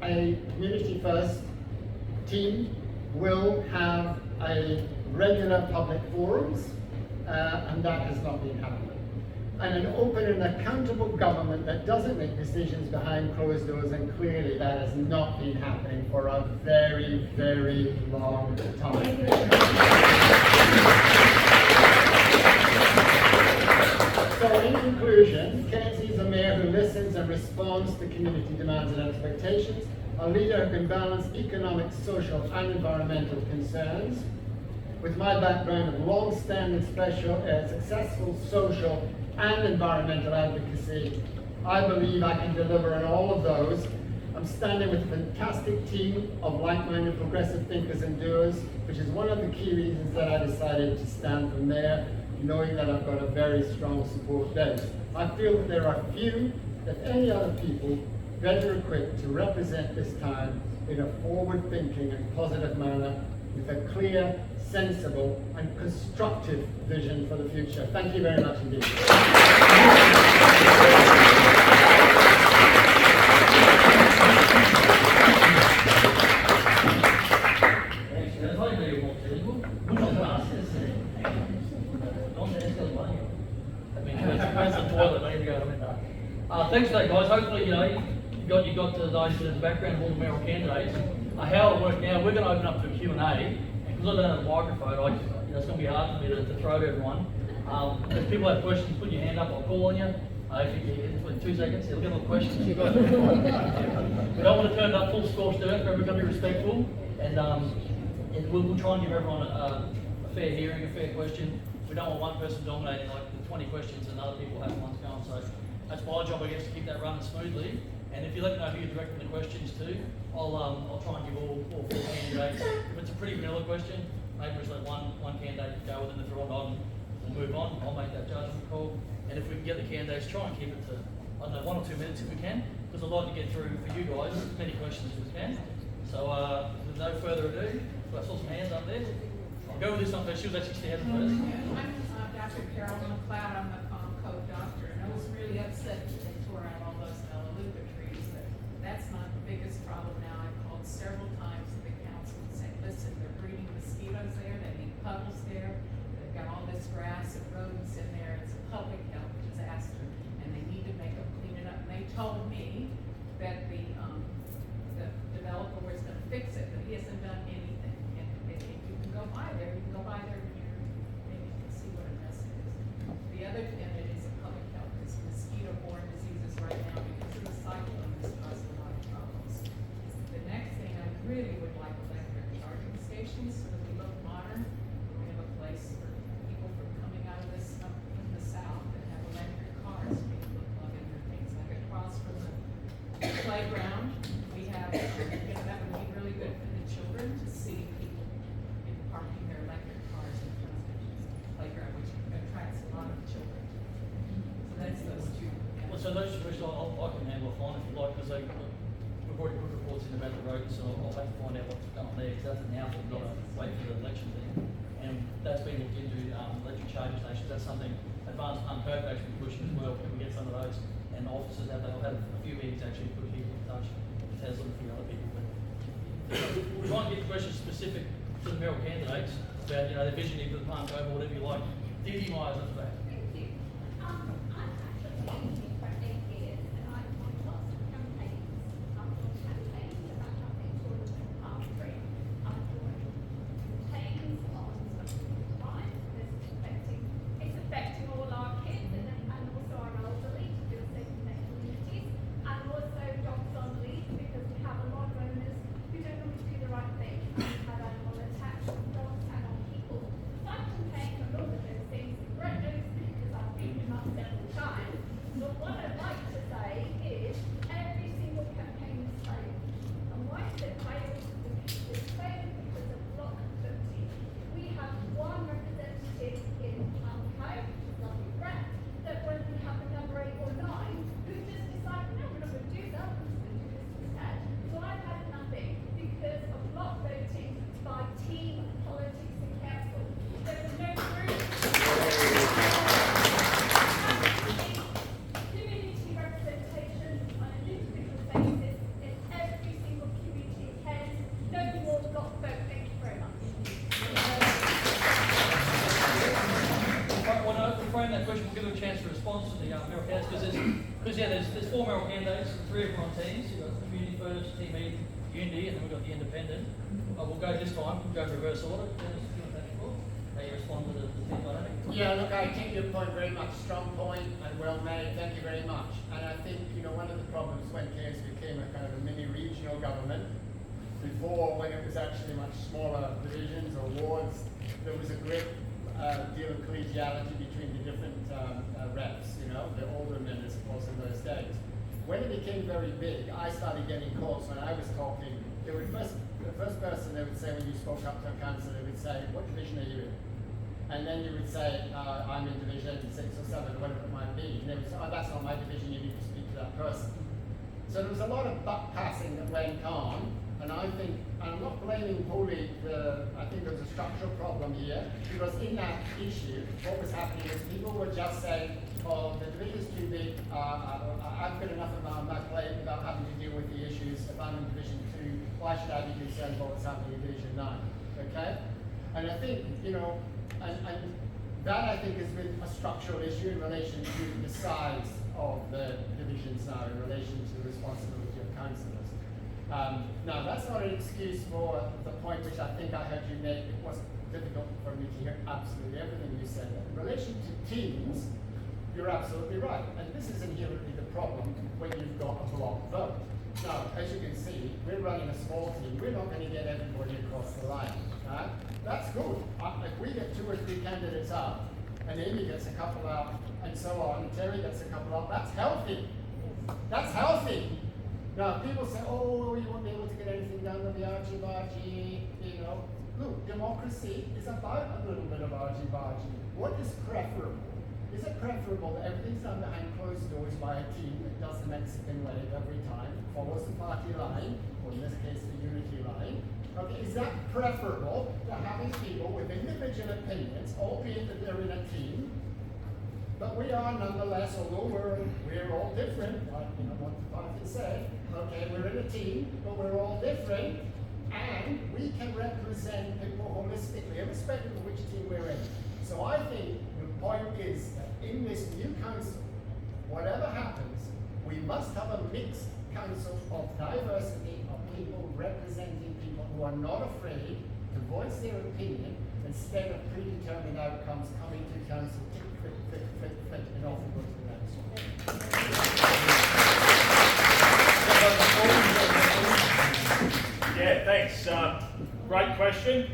A community-first team will have a regular public forums, and that has not been happening. And an open and accountable government that doesn't make decisions behind closed doors, and clearly that has not been happening for a very, very long time. So in conclusion, Cairns needs a mayor who listens and responds to community demands and expectations, a leader who can balance economic, social and environmental concerns. With my background of long-standing successful social and environmental advocacy, I believe I can deliver on all of those. I'm standing with a fantastic team of like-minded progressive thinkers and doers, which is one of the key reasons that I decided to stand for mayor, knowing that I've got a very strong support base. I feel that there are few, if any other people, better equipped to represent this town in a forward-thinking and positive manner with a clear, sensible and constructive vision for the future. Thank you very much indeed. Thanks for that, guys. Hopefully, you got those in the background of all the mayoral candidates. How it'll work now, we're going to open up to a Q&A, and because I don't have a microphone, it's going to be hard for me to throw to everyone. If people have questions, put your hand up, I'll call on you. If you get in 2 seconds, it'll get all the questions. We don't want to turn it up full scorched earth, but we're going to be respectful, and we'll try and give everyone a fair hearing, a fair question. We don't want one person dominating like the 20 questions and other people have ones going, so that's my job, I guess, to keep that running smoothly. And if you let me know who you're directing the questions to, I'll try and give all 4 candidates. If it's a pretty vanilla question, maybe just let one candidate go with it. If they're all nodding, we'll move on. I'll make that judgment call. And if we can get the candidates, try and keep it to, 1 or 2 minutes if we can, because I'd like to get through for you guys as many questions as we can. So with no further ado, I saw some hands up there. I'll go with this one first. She was actually standing first. I'm Dr. Carol McLeod. I'm the co-doctor, and I was really upset that they tore out all those melaleuca trees, but that's not the biggest problem now. I've called several times to the council and said, listen, they're breeding mosquitoes there, they need puddles there, they've got all this grass and rodents in there, it's a public health disaster, and they need to make them clean it up. And they told me that the developer was gonna fix it, but he hasn't done anything. And if you can go by there, you can go by there here, maybe you can see what a mess it is. The other thing that is a public health is mosquito-borne diseases right now because of the cyclone is causing a lot of problems. The next thing, I really would like electric charging stations so that we look modern. We have a place for people from coming out of this up in the south that have electric cars, people look loving their things like across from the playground. We have, that would be really good for the children to see people parking their electric cars in front of the playground, which attracts a lot of children. So that's those two. Well, so those questions I can handle offline if you like, because we've already put reports in about the roads, so I'll have to find out what's going on there, because that's an house, we've got to wait for the election thing. And that's been looked into, electric charging stations, that's something Advanced Pump Code actually pushing as well. Can we get some of those? And officers have, they've had a few meetings actually put people in touch with Tesla and a few other people. But we try and get questions specific to the mayoral candidates about, their vision for the Pump Code or whatever you like. Didi Myers at the back. Thank you. I actually have 2 questions. give them a chance to respond to the mayoral candidates, because there's 4 mayoral candidates, 3 of them on teams. You've got Community First, Team E, Unity, and then we've got the Independent. We'll go this time, we'll go in reverse order. Dennis, do you want to take the floor? How you respond to the team dynamic? Yeah, look, I take your point very much. Strong point and well made. Thank you very much. And I think, one of the problems when Cairns became a kind of a mini regional government, before when it was actually much smaller divisions or wards, there was a great deal of collegiality between the different reps, the aldermen, I suppose, in those days. When it became very big, I started getting calls when I was talking. The first person they would say when you spoke up to a councillor, they would say, what division are you in? And then you would say, I'm in division 6 or 7, whatever it might be. And they would say, oh, that's not my division, you need to speak to that person. So there was a lot of buck passing that went on, and I think, and I'm not blaming wholly I think there's a structural problem here, because in that issue, what was happening is people were just saying, oh, the division's too big, I've got enough on my plate without having to deal with the issues. If I'm in Division 2, why should I be concerned about what's happening in Division 9, okay? And I think, and that I think has been a structural issue in relation to the size of the divisions now, in relation to the responsibility of councillors. Now, that's not an excuse for the point which I think I heard you make. It was difficult for me to hear absolutely everything you said. In relation to teams, you're absolutely right. And this is inherently the problem when you've got a block vote. Now, as you can see, we're running a small team. We're not going to get everybody across the line. That's good. If we get 2 or 3 candidates up, and Amy gets a couple up, and so on, and Terry gets a couple up, that's healthy. That's healthy. Now, people say, oh, you won't be able to get anything done with the argy-bargy, Look, democracy is about a little bit of argy-bargy. What is preferable? Is it preferable that everything's done behind closed doors by a team that does the Mexican way every time, follows the party line, or in this case, the unity line? Okay, is that preferable to having people with individual opinions, albeit that they're in a team? But we are nonetheless, although we're all different, like what the party said, okay, we're in a team, but we're all different, and we can represent people holistically, irrespective of which team we're in. So I think the point is that in this new council, whatever happens, we must have a mixed council of diversity, of people representing people who are not afraid to voice their opinion instead of predetermined outcomes coming to council, tick, fit, and off we go to the next one. Yeah, thanks. Great question,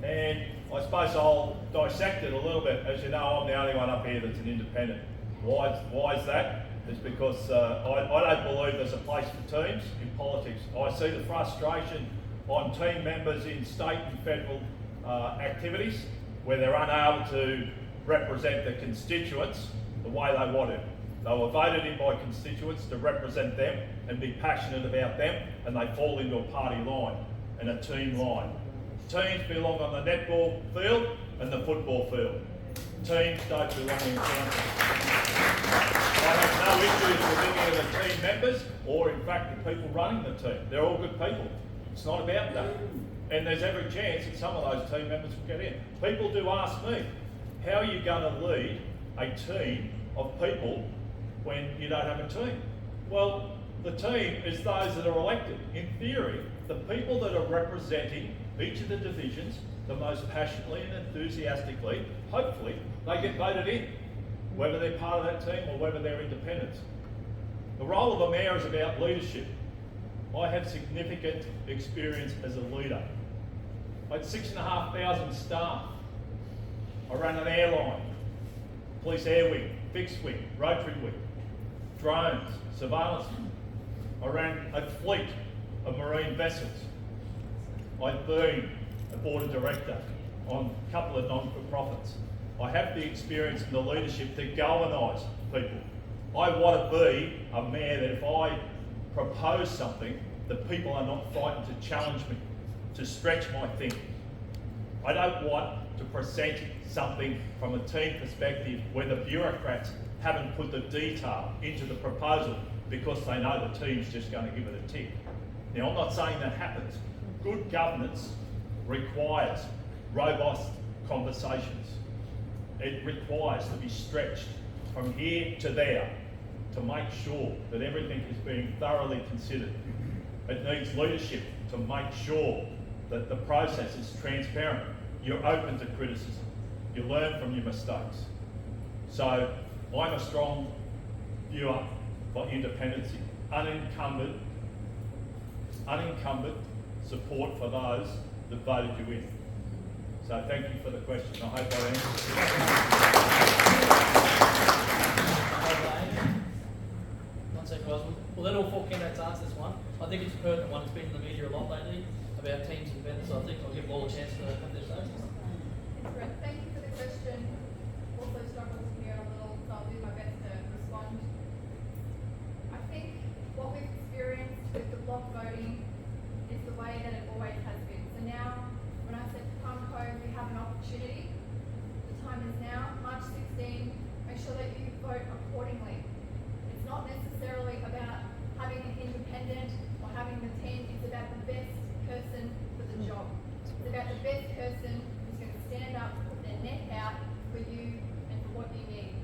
and I suppose I'll dissect it a little bit. As you know, I'm the only one up here that's an independent. Why is that? It's because I don't believe there's a place for teams in politics. I see the frustration on team members in state and federal activities where they're unable to represent the constituents the way they want to. They were voted in by constituents to represent them and be passionate about them, and they fall into a party line and a team line. Teams belong on the netball field and the football field. Teams don't belong in council. I have no issues with any of the team members or in fact the people running the team. They're all good people. It's not about that. And there's every chance that some of those team members will get in. People do ask me, how are you going to lead a team of people when you don't have a team? Well, the team is those that are elected. In theory, the people that are representing each of the divisions the most passionately and enthusiastically, hopefully, they get voted in, whether they're part of that team or whether they're independents. The role of a mayor is about leadership. I have significant experience as a leader. I had 6,500 staff. I ran an airline, police air wing, fixed wing, rotary wing, drones, surveillance. I ran a fleet of marine vessels. I've been a board of director on a couple of non-for-profits. I have the experience and the leadership to galvanise people. I want to be a mayor that if I propose something, the people are not frightened to challenge me, to stretch my thinking. I don't want to present something from a team perspective where the bureaucrats haven't put the detail into the proposal because they know the team's just going to give it a tick. Now, I'm not saying that happens. Good governance requires robust conversations. It requires to be stretched from here to there to make sure that everything is being thoroughly considered. It needs leadership to make sure that the process is transparent. You're open to criticism. You learn from your mistakes. So I'm a strong viewer for independency, unencumbered support for those that voted you in. So thank you for the question. I hope I answered. One second, guys. We'll let all 4 candidates answer this one. I think it's a pertinent one. It's been in the media a lot lately about teams and vendors, so I think I'll give them all a chance to have their say. Great, thank you for the question. Also struggled to hear a little, so I'll do my best to respond. I think what we've experienced with the block voting is the way that it always has been. So now, when I said to Pumco, we have an opportunity. The time is now, March 16. Make sure that you vote accordingly. It's not necessarily about having an independent or having the team. It's about the best person for the job. It's about the best person who's going to stand up, put their neck out for you and for what you need.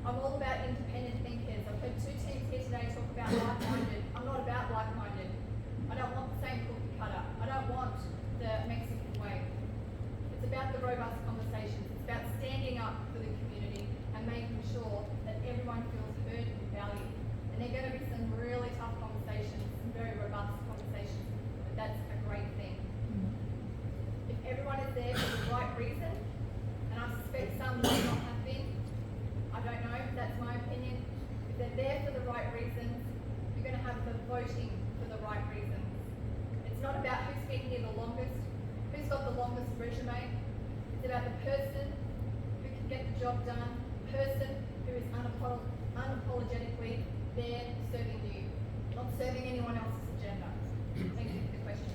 I'm all about independent thinkers. I've heard 2 teams here today talk about like-minded. I'm not about like-minded. I don't want the same cookie cutter. I don't want the Mexican way. It's about the robust conversations. It's about standing up for the community and making sure that everyone feels heard and valued. And there are going to be some really tough conversations, some very robust conversations, but that's a great thing. If everyone is there for the right reason, and I suspect some may not have been, I don't know, that's my opinion. If they're there for the right reasons, you're going to have the voting for the right reasons. It's not about who's been here the longest, who's got the longest resume. It's about the person who can get the job done, the person who is unapologetically there serving you, not serving anyone else's agenda. Thank you for the question.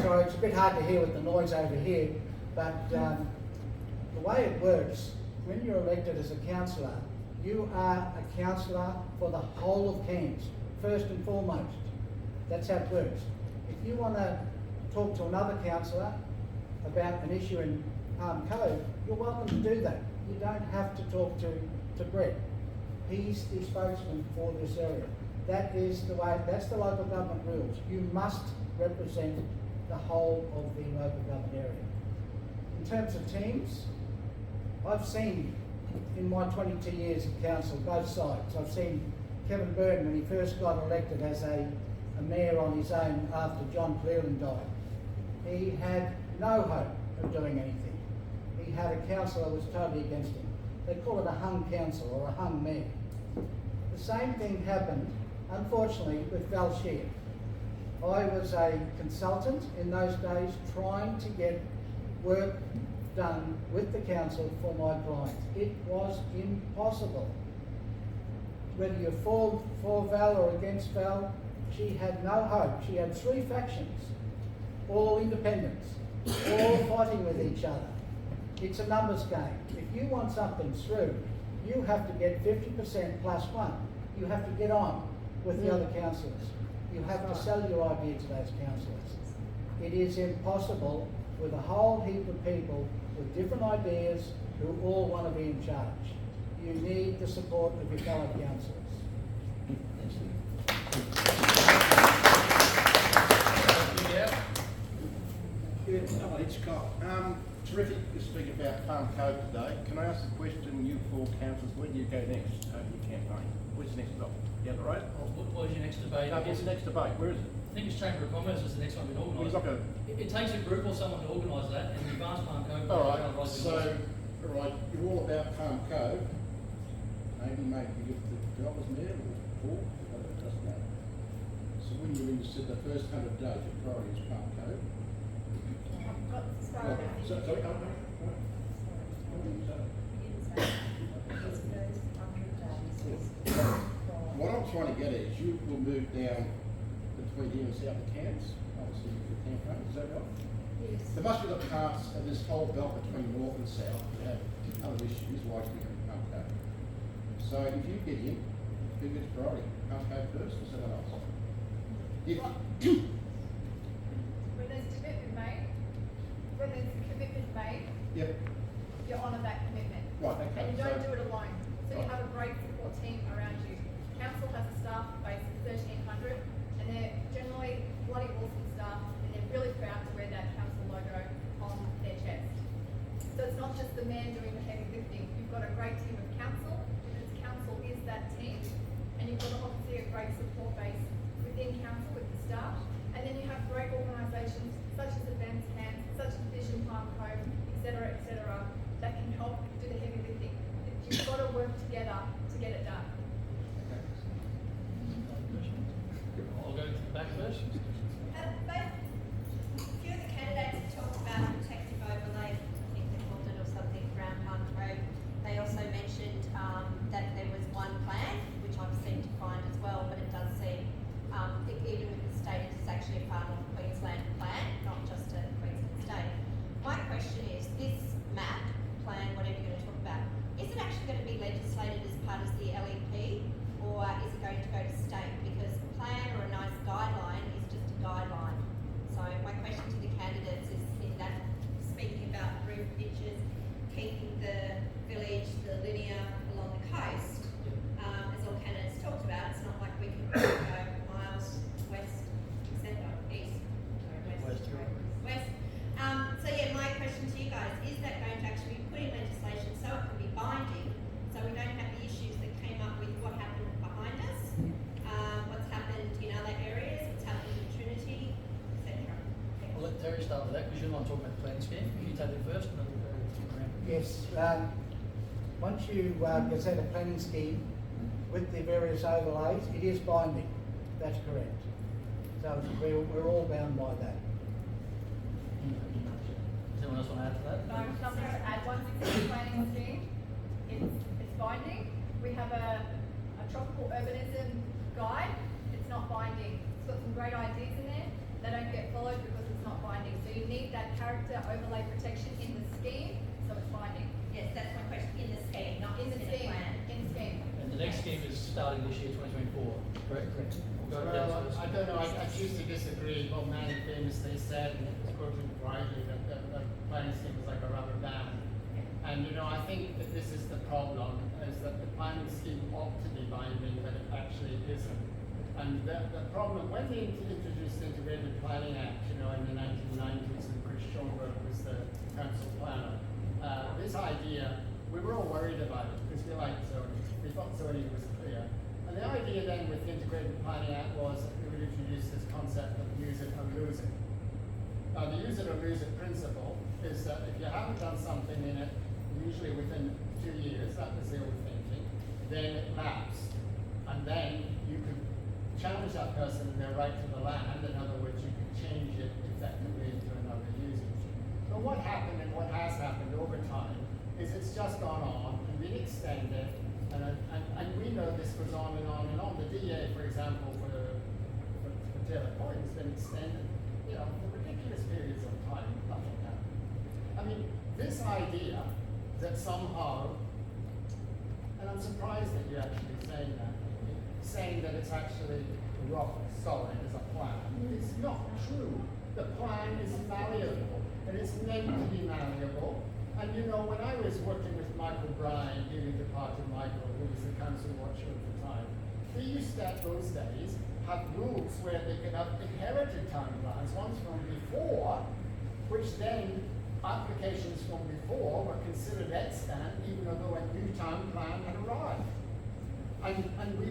So it's a bit hard to hear with the noise over here, but the way it works, when you're elected as a councillor, you are a councillor for the whole of Cairns, first and foremost. That's how it works. If you want to talk to another councillor about an issue in Palm Cove, you're welcome to do that. You don't have to talk to Brett. He's the spokesman for this area. That is the way, that's the local government rules. You must represent the whole of the local government area. In terms of teams, I've seen in my 22 years of council both sides. I've seen Kevin Byrne when he first got elected as a mayor on his own after John Cleland died. He had no hope of doing anything. He had a council that was totally against him. They call it a hung council or a hung mayor. The same thing happened, unfortunately, with Val Shear. I was a consultant in those days trying to get work done with the council for my clients. It was impossible. Whether you're for Val or against Val, she had no hope. She had 3 factions, all independents, all fighting with each other. It's a numbers game. If you want something through, you have to get 50% plus 1. You have to get on with the other councillors. You have to sell your idea to those councillors. It is impossible with a whole heap of people with different ideas who all want to be in charge. You need the support of your fellow councillors. Yeah, it's Scott. Terrific to speak about Palm Cove today. Can I ask a question, you 4 councillors, where do you go next over your campaign? Where's the next stop? Down the road? What was your next debate? No, what's the next debate? Where is it? I think it's Chamber of Commerce is the next one we've Well, organised. he's not going It takes a group or someone to organise that, and you've asked Palm Cove. to... All right, you're all about Palm Cove. Maybe you get the job as mayor or whatever, it doesn't matter. So when you're in the first 100 days, your priority is Palm Cove. What I'm trying to get at is you will move down between here and south of Cairns, obviously with the campaign, is that right? Yes. There must be the parts of this whole belt between north and south that have other issues like we have in Palm Cove. So if you get in, who gets priority? Palm Cove first or someone else? When there's a bit we've made, when there's a commitment made, Yep. you honour that commitment. Right, okay. And you don't So- do it alone. So you Right. have a great support team around you. Council has a staff base of 1,300 and they're generally bloody awesome staff and they're really proud to wear that council logo on their chest. So it's not just the man doing the heavy lifting. You've got a great team of council, because council is that team, and you've got obviously a great support base within council with the staff, and then you have great organisations such as Events Camp, such as Vision Palm Cove, etc., that can help do the heavy lifting. You've got to work together to get it done. I'll go to the back first. But a few of the candidates have talked about protective overlay, I think they called it, or something, around Hunt Road. They also mentioned that there was one plan, which I've seemed to find as well, but it does seem, even with the state, it is actually a part of the Queensland plan, not just a Queensland state. My question is, this map, plan, whatever you're going to talk about, is it actually going to be legislated as part of the LEP, or is it going to go to state? Because a plan or a nice guideline is just a guideline. So my question to the candidates is in that, speaking about roof pitches, keeping the village, the linear along the coast, as all candidates talked about, it's not like we can go miles west, etc., east, sorry, west. So yeah, my question to you guys, is that going to actually be put in legislation so it can be binding, so we don't have the issues that came up with what happened behind us, what's happened in other areas, what's happened in Trinity, etc. I'll let Terry start with that because you're the one talking about the plan scheme. You take it first and then we'll go around. Yes, once you gazette a planning scheme with the various overlays, it is binding. That's correct. So we're all bound by that. Does anyone else want to add to that? No, something to add, once it's in the planning scheme, it's binding. We have a tropical urbanism guide, it's not binding. It's got some great ideas in there, they don't get followed because it's not binding. So you need that character overlay protection in the scheme, so it's binding. Yes, that's my question, in the scheme, not In the a scheme, plan. in the scheme. And the next scheme is starting this year, 2024, correct? Correct. We'll go to Dennis Well, first. I don't know, I choose to disagree. Bob Manning famously said, and it was quoted widely, that the planning scheme was like a rubber band. And you know, I think that this is the problem, is that the planning scheme ought to be binding, but it actually isn't. And the problem, when they introduced the Integrated Planning Act, you know, in the 1990s, and Chris Schonberg was the council planner, this idea, we were all worried about it, because we liked zoning. We thought zoning was clear. And the idea then with the Integrated Planning Act was that we would introduce this concept of use it or lose it. Now, the use it or lose it principle is that if you haven't done something in it, usually within 2 years, that was the old thinking, then it lapsed. And then you could challenge that person in their right to the land. In other words, you could change it effectively into another usage. But what happened and what has happened over time is it's just gone on and been extended, and we know this goes on and on and on. The DA, for example, for Taylor Point has been extended, you know, for ridiculous periods of time, nothing happened. I mean, this idea that somehow, and I'm surprised that you're actually saying that it's actually rock solid as a plan. It's not true. The plan is malleable, and it's meant to be malleable. And you know, when I was working with Michael Bryan, dearly departed Michael, who was the council watcher at the time, they used to, at those days, have rules where they could have inherited town plans, ones from before, which then applications from before were considered extant, even though a new town plan had arrived. And we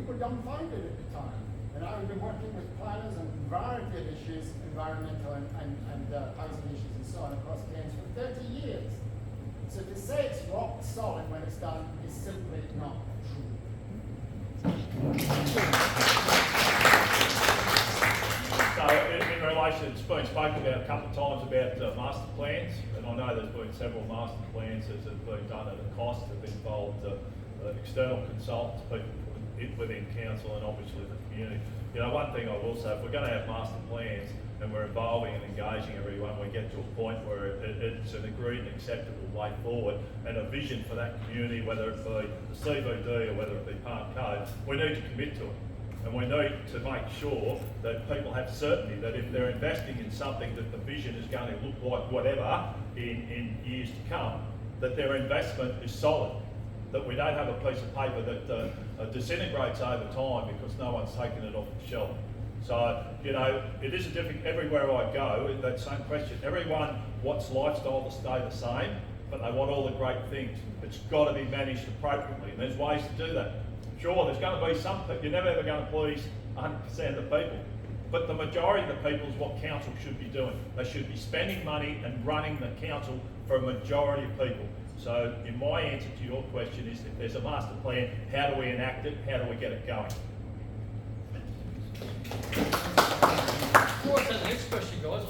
were dumbfounded at the time. And I had been working with planners on a variety of issues, environmental and housing issues and so on across Cairns for 30 years. So to say it's rock solid when it's done is simply not true. So in relation, it's been spoken about a couple of times about master plans, and I know there's been several master plans that have been done at a cost, have involved external consultants, people within council and obviously the community. You know, one thing I will say, if we're going to have master plans and we're involving and engaging everyone, we get to a point where it's an agreed and acceptable way forward and a vision for that community, whether it be the CBD or whether it be Palm Cove, we need to commit to it. And we need to make sure that people have certainty that if they're investing in something that the vision is going to look like whatever in years to come, that their investment is solid. That we don't have a piece of paper that disintegrates over time because no one's taken it off the shelf. So, you know, it is a different, everywhere I go, that same question. Everyone wants lifestyle to stay the same, but they want all the great things. It's got to be managed appropriately, and there's ways to do that. Sure, there's going to be some people, you're never ever going to please 100% of the people, but the majority of the people is what council should be doing. They should be spending money and running the council for a majority of people. So, in my answer to your question is, if there's a master plan, how do we enact it? How do we get it going? Before I take the next question, guys,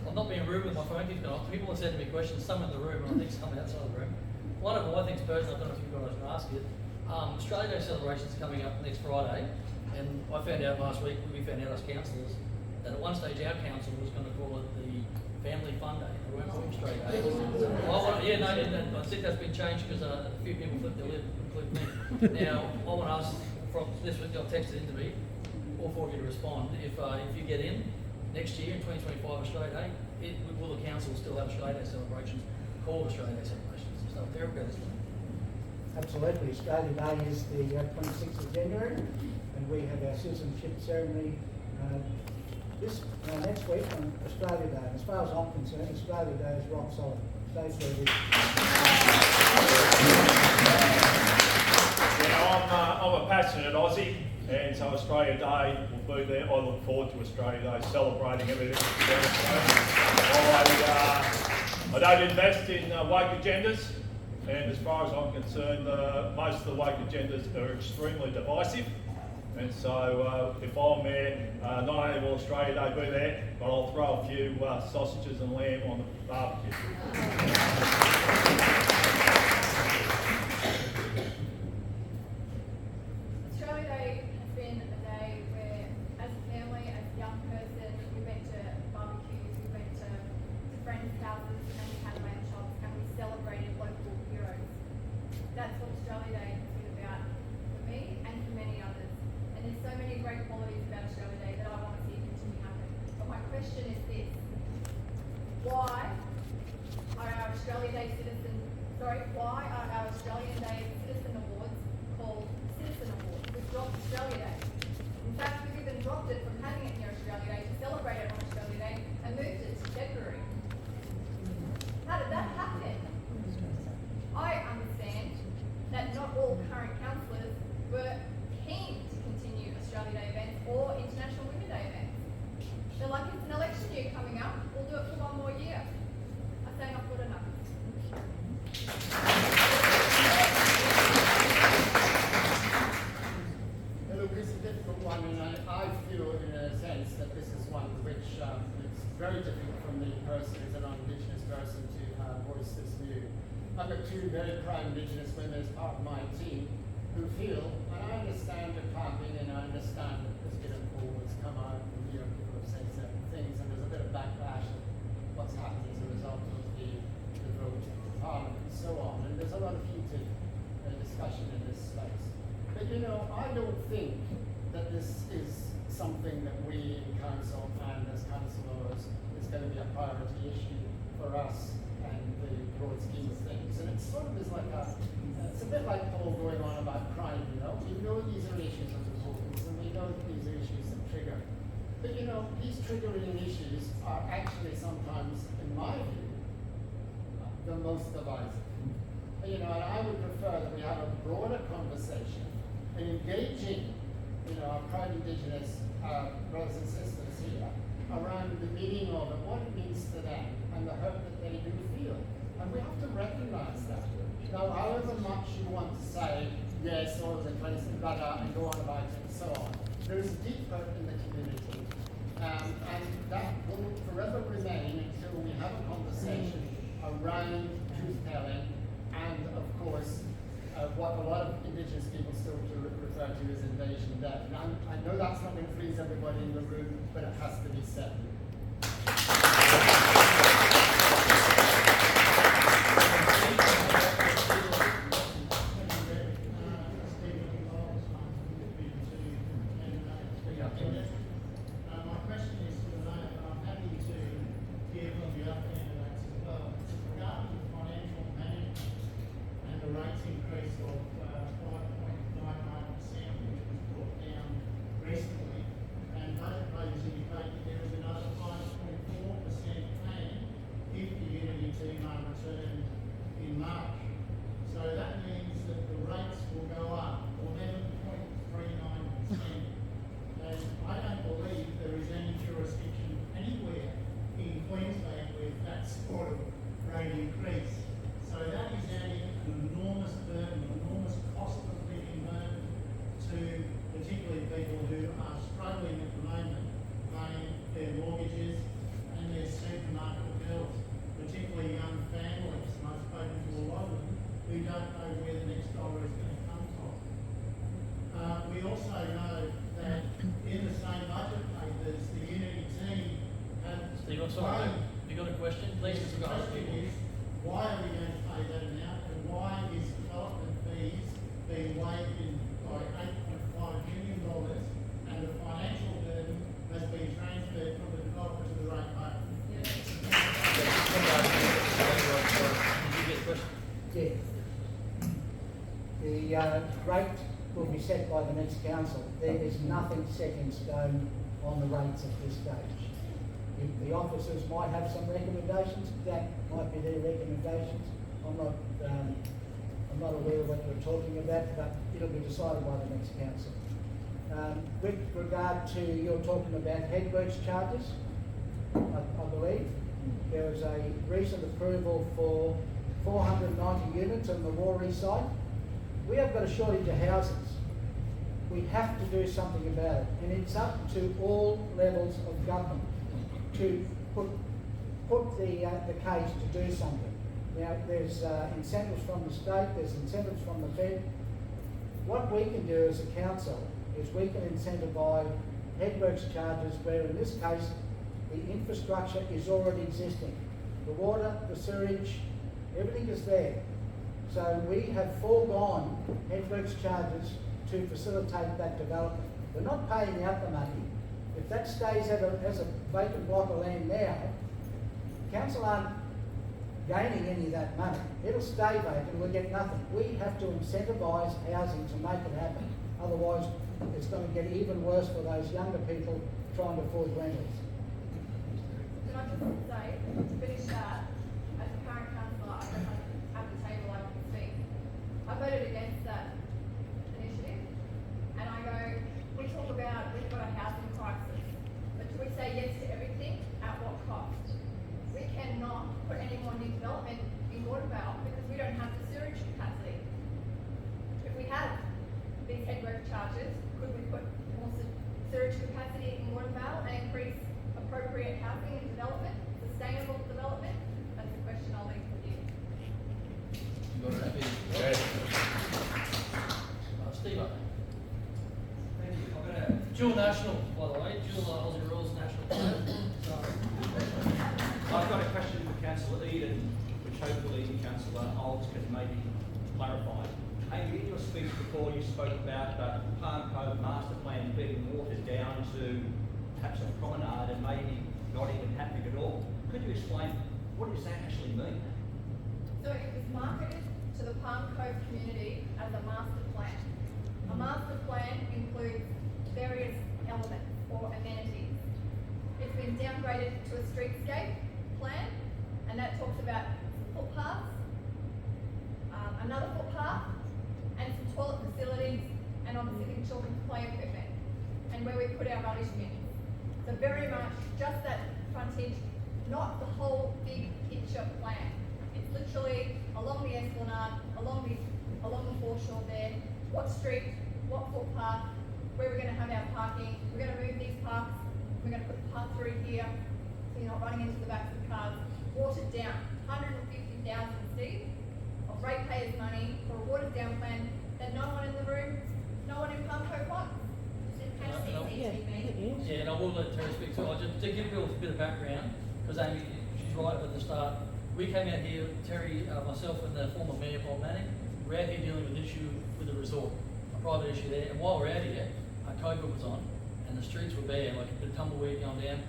I'm not being rude with my phone. People have sent me questions, some in the room and I think some outside the room. One of my things personally, I don't know if you guys can ask it. Australia Day celebration's coming up next Friday, and I found out last week, we found out as councillors, that at one stage our council was going to call it the Family Fun Day. They weren't calling Australia Day. I think that's been changed because a few people flipped their lip, including me. Now, I want to ask, from this week, you'll text it into me, all four of you to respond. If you get in next year in 2025 Australia Day, will the council still have Australia Day celebrations called Australia Day celebrations? So there we go this time. Absolutely. Australia Day is the 26th of January, and we have our citizenship ceremony next week on Australia Day. And as far as I'm concerned, Australia Day is rock solid. Stays where it is. Yeah, I'm a passionate Aussie, and so Australia Day will be there. I look forward to Australia Day, celebrating everything. I don't invest in woke agendas. And as far as I'm concerned, most of the woke agendas are extremely divisive. And so if I'm there, not only will Australia Day be there, but I'll throw a few sausages and lamb on the barbecue. Australia Day has been a day where, as a family, as a young person, we went to barbecues, we went to friends' houses, and we had lamb chops, and we celebrated local heroes. That's what Australia Day has been about for me and for many others. And there's so many great qualities about Australia Day that I want to see continue happen. But my question is this: why are our Australia Day Citizen Awards called Citizen Awards? We've dropped Australia Day. In fact, we've even dropped it from having it near Australia Day to celebrate it on Australia Day and moved it to February. How did that happen? I understand that not all current councillors were keen to continue Australia Day events or International Women's Day events. They're like, it's an election year coming up, we'll do it for one more year. I say not good enough. Look, it's a difficult one, and I feel in a sense that this is one which it's very difficult for me personally as a non-Indigenous person to voice this view. I've got two very proud Indigenous women as part of my team who feel, and I understand the campaign and I understand that there's been a poll that's come out and people have said certain things and there's a bit of backlash of what's happened as a result of the vote in Parliament and so on, and there's a lot of heated discussion in this space. But you know, I don't think that this is something that we in council and as councillors is going to be a priority issue for us and the broad scheme of things. And it sort of is like it's a bit like Paul going on about crime, you know. We know these are issues of importance and we know that these are issues that trigger. But you know, these triggering issues are actually sometimes, in my view, the most divisive. You know, and I would prefer that we have a broader conversation and engaging, you know, our proud Indigenous brothers and sisters here around the meaning of it, what it means to them, and the hurt that they do feel. And we have to recognise that. Now, however much you want to say, yes, all of the place and blah, blah, and go on about it and so on, there is deep hurt in the community. And that will forever remain until we have a conversation around truth-telling and, of course, what a lot of Indigenous people still refer to as invasion death. Now, I know that's not going to please everybody in the room, but it has to be said. rate will be set by the next council. There is nothing set in stone on the rates at this stage. If the officers might have some recommendations, that might be their recommendations. I'm not aware of what you're talking about, but it'll be decided by the next council. With regard to, you're talking about headworks charges, I believe. There was a recent approval for 490 units on the Warri site. We have got a shortage of houses. We have to do something about it, and it's up to all levels of government to put the case to do something. Now, there's incentives from the state, there's incentives from the Fed. What we can do as a council is we can incentivise headworks charges where, in this case, the infrastructure is already existing. The water, the sewage, everything is there. So we have foregone headworks charges to facilitate that development. We're not paying out the money. If that stays as a vacant block of land now, council aren't gaining any of that money. It'll stay vacant, we'll get nothing. We have to incentivise housing to make it happen. Otherwise, it's going to get even worse for those younger people trying to afford rentals. Can I just say, to finish that, as a current councillor, I don't have at the table I can speak. I voted against that initiative, and I go, we talk about we've got a housing crisis, but do we say yes to everything? At what cost? We cannot put any more new development in Watervale because we don't have the sewage capacity. If we had these headwork charges, could we put more sewage capacity in Watervale and increase appropriate housing and development, sustainable development? That's a question I'll leave with you. You got it, Abby? Steve. Thank you. I've got a dual national, by the way, dual Aussie Rules national player. So, I've got a question for Councillor Eden, which hopefully Councillor Olds can maybe clarify. Amy, in your speech before, you spoke about the Palm Cove master plan being watered down to perhaps a promenade and maybe not even happening at all. Could you explain what does that actually mean? So it was marketed to the Palm Cove community as a master plan. A master plan includes various elements or amenities. It's been downgraded to a streetscape plan, and that talks about some footpaths, another footpath, and some toilet facilities, and obviously the children's play equipment, and where we put our rubbish bins. So very much just that frontage, not the whole big picture plan. It's literally along the Esplanade, along the foreshore there, what street, what footpath, where we're going to have our parking. We're going to move these parks. We're going to put the path through here, so you're not running into the backs of cars. Watered down, 150,000, Steve, of ratepayers' money for a watered down plan that no one in the room, no one in Palm Cove wants. Yeah, and I will let Terry speak too. Just to give you a bit of background, because Amy, she's right at the start. We came out here, Terry, myself and the former Mayor Bob Manning, we're out here dealing with an issue with the resort, a private issue there. And while we're out here, COVID was on, and the streets were bare, like a bit of tumbleweed going down.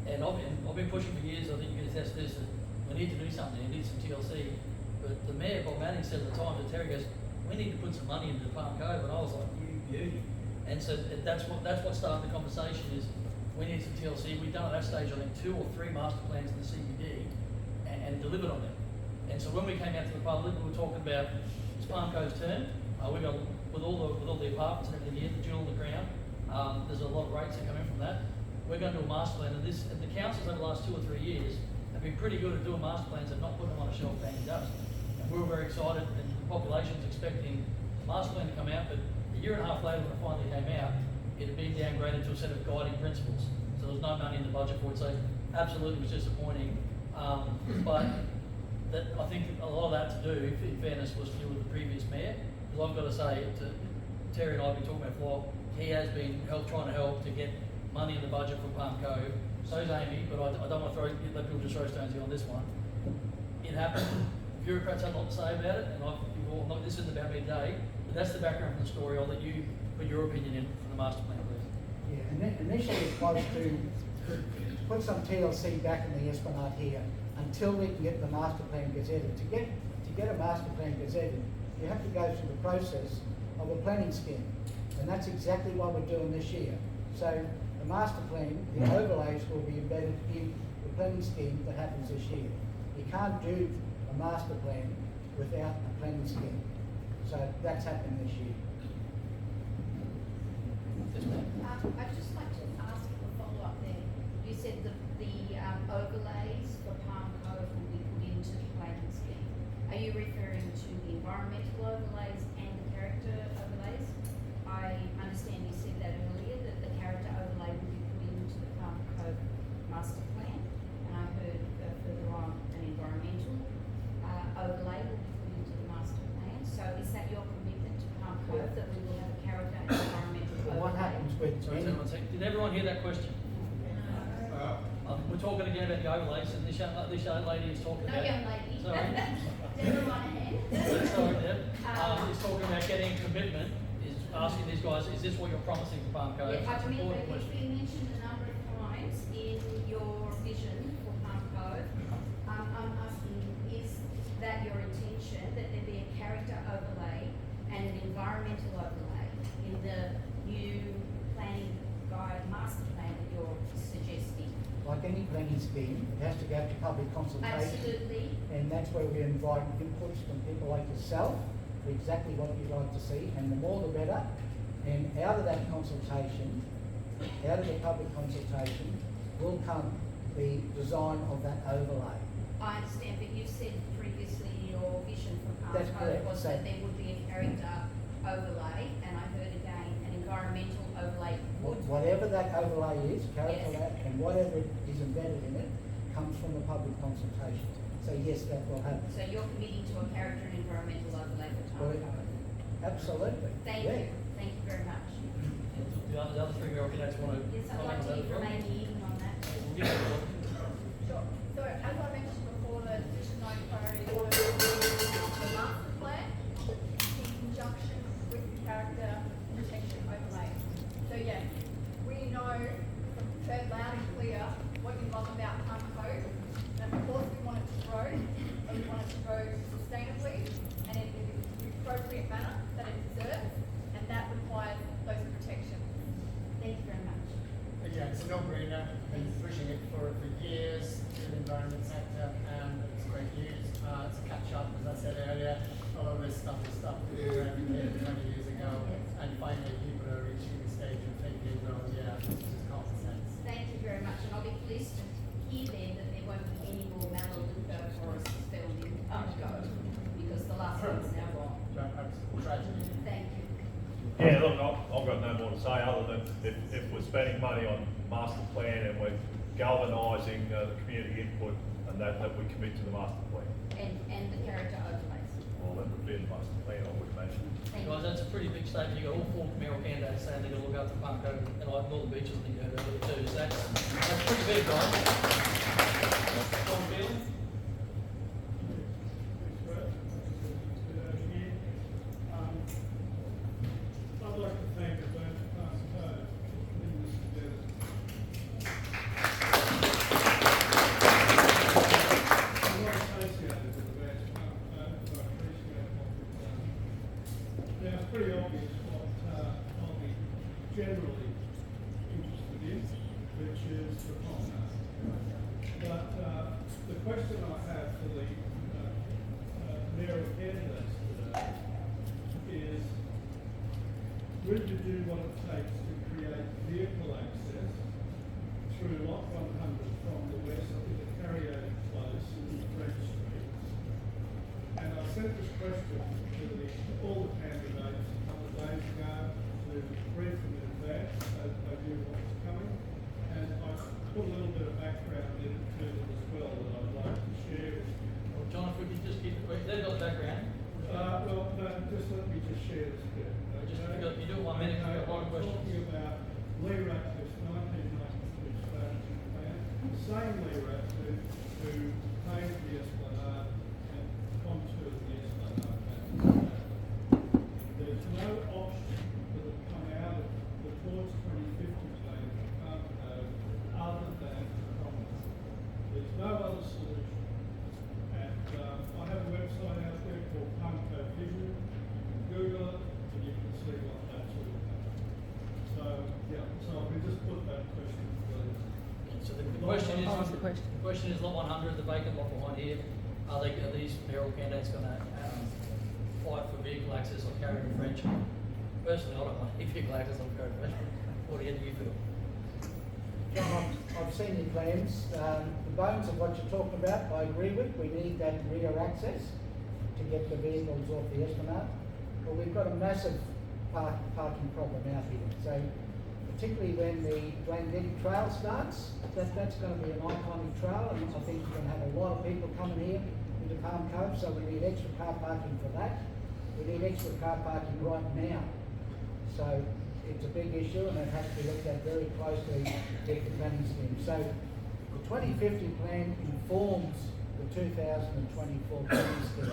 And I've been pushing for years, I think you can attest this, that we need to do something, we need some TLC. But the Mayor, Bob Manning, said at the time to Terry, goes, we need to put some money into the Palm Cove, and I was like, you beauty. And so that's what started the conversation is, we need some TLC. We've done at that stage, I think, 2 or 3 master plans in the CBD, and delivered on them. And so when we came out to the public, we were talking about, it's Palm Cove's turn. We got, with all the apartments and everything here, the jewel on the ground, there's a lot of rates that come in from that. We're going to do a master plan, and the councils over the last 2 or 3 years have been pretty good at doing master plans and not putting them on a shelf banging dust. And we were very excited, and the population's expecting the master plan to come out, but a year and a half later when it finally came out, it had been downgraded to a set of guiding principles. So there was no money in the budget for it, so absolutely was disappointing. But that, I think a lot of that to do, in fairness, was to do with the previous mayor. Because I've got to say, Terry and I have been talking about for a while, he has been trying to help to get money in the budget for Palm Cove. So's Amy, but I don't want to let people just throw stones here on this one. It happened. The bureaucrats have a lot to say about it, and this isn't about me today, but that's the background from the story. I'll let you put your opinion in from the master plan, please. Yeah, and initially it was to put some TLC back in the Esplanade here until we can get the master plan gazetted. To get a master plan gazetted, you have to go through the process of a planning scheme. And that's exactly what we're doing this year. So the master plan, the overlays will be embedded in the planning scheme that happens this year. You can't do a master plan without a planning scheme. So that's happening this year. I'd just like to ask a follow-up there. You said the overlays for Palm Cove will be put into the planning scheme. Are you referring to the environmental overlays and the character overlays? I understand you said that earlier, that the character overlay will be put into the Palm Cove master plan, and I heard further on an environmental overlay will be put into the master plan. So is that your commitment to Palm Cove, that we will have a character and environmental overlay? What happens with Sorry, one second. Did everyone hear that question? We're talking again about the overlays, and this young lady is talking No, about... young lady. Sorry. Never mind ahead. Sorry, Deb. He's talking about getting commitment, is asking these guys, is this what you're promising for Palm Cove? Yeah, I It's an mean, important but it's question. been mentioned a number of times in your vision for Palm Cove. I'm asking, is that your intention, that there be a character overlay and an environmental overlay in the new planning guide master plan that you're suggesting? Like any planning scheme, it has to go to public consultation. Absolutely. And that's where we invite inputs from people like yourself for exactly what you'd like to see, and the more the better. And out of that consultation, out of the public consultation, will come the design of that overlay. I understand, but you said previously your vision for Palm That's Cove correct. was So- that there would be a character overlay, and I heard again an environmental overlay would. Whatever that overlay is, character Yes. that, and whatever is embedded in it, comes from the public consultation. So yes, that will happen. So you're committing to a character and environmental overlay for Well, Palm Cove? absolutely. Thank Yeah. you, thank you very much. The other three Mayoral candidates want to... Yes, I'd like to hear from Amy Eden on that. We'll give it a look. Sure. So as I mentioned before, the Division 9 priority was the master plan in conjunction with the character protection overlay. So yes, we know, heard loud and clear what you love about Palm Cove. And of course we want it to grow, and we want it to grow sustainably and in the appropriate manner that it deserves, and that requires those protections. Thank you very much. Yeah, it's a no-brainer. Been pushing it for years through the environment sector, and it's great news. It's a catch-up, as I said earlier. A lot of this stuff is stuff that we were advocating 20 years ago, and finally people are reaching the stage of thinking, well, yeah, this is common sense. Thank you very much, and I'll be pleased to hear then that there won't be any more Melaleuca forests felled in Palm Cove, because the last one's now gone. Tragedy. Thank you. Yeah, look, I've got no more to say other than if we're spending money on master plan and we're galvanising the community input and that we commit to the master plan. And the character overlays. Well, that would be in the master plan, I would imagine. Thank Guys, you. that's a pretty big statement. You've got all four Mayoral candidates saying they're going to look after Palm Cove and like Northern Beaches, I think you heard earlier too. So that's pretty big, guys. John Beale? I'd like to thank the Burns Palm Cove for putting this together. I'm not associated with the Burns Palm Cove, but I appreciate what we've done. Now, it's pretty obvious what I'll be generally interested in, which is the promenade. But the question I have for the mayoral candidates today is, will you do what it takes to create vehicle access through Lot 100 from the west to the Carrier Close in French Street? And I sent this question to all the candidates a couple of days ago to brief them in advance as they knew what was coming. And I put a little bit of background into them as well that I'd like to share with you. Well, John, if we could just keep the question. They've got the background. Well, no, just let me just share this bit. You do it 1 minute, you've got a lot of I'm questions. talking about Lee Ratcliffe's 1992 strategy plan, the same Lee Ratcliffe who paved the Esplanade and contoured the Esplanade. There's no option that will come out of the Towards 2050 plan for Palm Cove other than the promenade. There's no other solution. And I have a website out there called Palm Cove Vision. question is, What was the question? the question is lot 100, the vacant lot behind here. Are these mayoral candidates going to fight for vehicle access on Carrion and French? Personally, I don't want any vehicle access on Carrion and French. What do you feel? John, I've seen your plans. The bones of what you're talking about, I agree with. We need that rear access to get the vehicles off the esplanade. But we've got a massive parking problem out here. So particularly when the Glendick Trail starts, that's going to be an iconic trail, and I think you're going to have a lot of people coming here into Palm Cove, so we need extra car parking for that. We need extra car parking right now. So it's a big issue, and it has to be looked at very closely with the planning scheme. So the 2050 plan informs the 2024 planning scheme.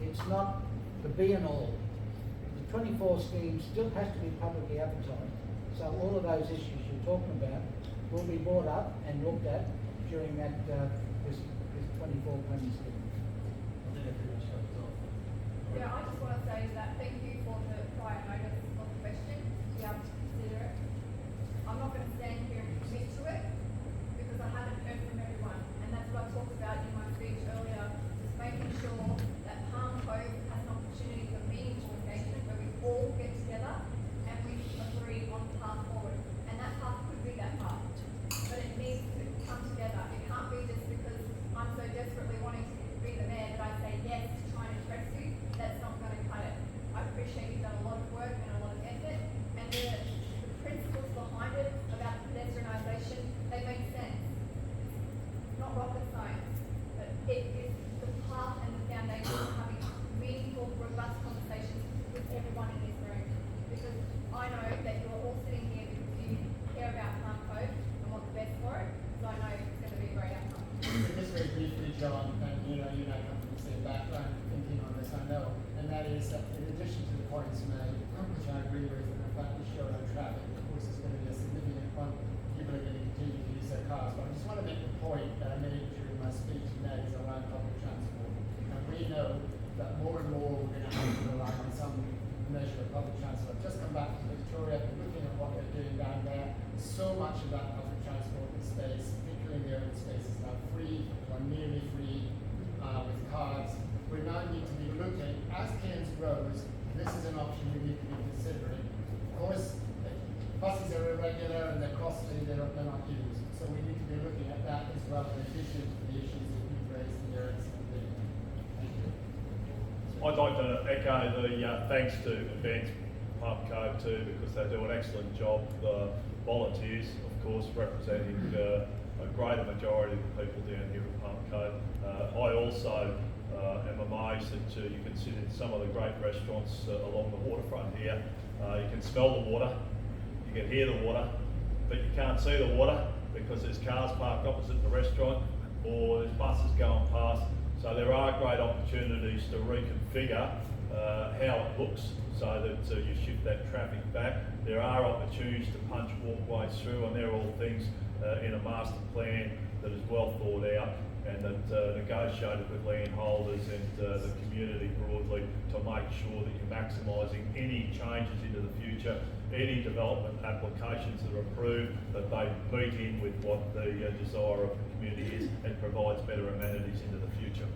It's not the be and all. The 24 scheme still has to be publicly advertised. So all of those issues you're talking about will be brought up and looked at during that this 24 planning scheme. Yeah, I just want to say that thank you for the prior notice of the question, to be able to consider it. I'm not going to stand here and commit to it because I haven't heard from everyone, and that's what I talked about in my speech earlier, just making sure that Palm Cove has an opportunity for meaningful engagement where we all get together and we agree on the path forward. And that path could be that path, but it needs to come together. It can't be just because I'm so desperately wanting to be the mayor that I say yes to try and impress you. That's not going to cut it. I appreciate you've done a lot of work and a lot of effort, and the principles behind it about pedestrianisation, they make sense. It's not rocket science, but it is the path and the foundation of having meaningful, robust conversations with everyone in this room. Because I know that you are all sitting here because you care about Palm Cove and want the best for it, so I know it's going to be a great outcome. Just very briefly, John, and you know come from the same background, thinking on this, I know, and that is that in addition to the points made, which I agree with, and the fact we show no traffic, of course, is going to be a significant one. People are going to continue to use their cars, but I just want to make the point that I made during my speech today is around public transport. And we know that more and more we're going to have to rely on some measure of public transport. Just come back to Victoria, looking at what they're doing down there. So much of that public transport space, particularly in the urban space, is now free or nearly free with cards. We now need to be looking, as Cairns grows, this is an option we need to be considering. Of course, buses are irregular and they're costly, they're not used. So we need to be looking at that as well, in addition to the issues that you've raised in your excellent. Thank you. I'd like to echo the thanks to Advance Palm Cove too, because they do an excellent job. Volunteers, of course, representing a greater majority of the people down here at Palm Cove. I also am amazed that you can sit in some of the great restaurants along the waterfront here. You can smell the water, you can hear the water, but you can't see the water because there's cars parked opposite the restaurant or there's buses going past. So there are great opportunities to reconfigure how it looks so that you shift that traffic back. There are opportunities to punch walkways through, and they're all things in a master plan that is well thought out and that negotiated with landholders and the community broadly to make sure that you're maximising any changes into the future, any development applications that are approved, that they meet in with what the desire of the community is and provides better amenities into the future.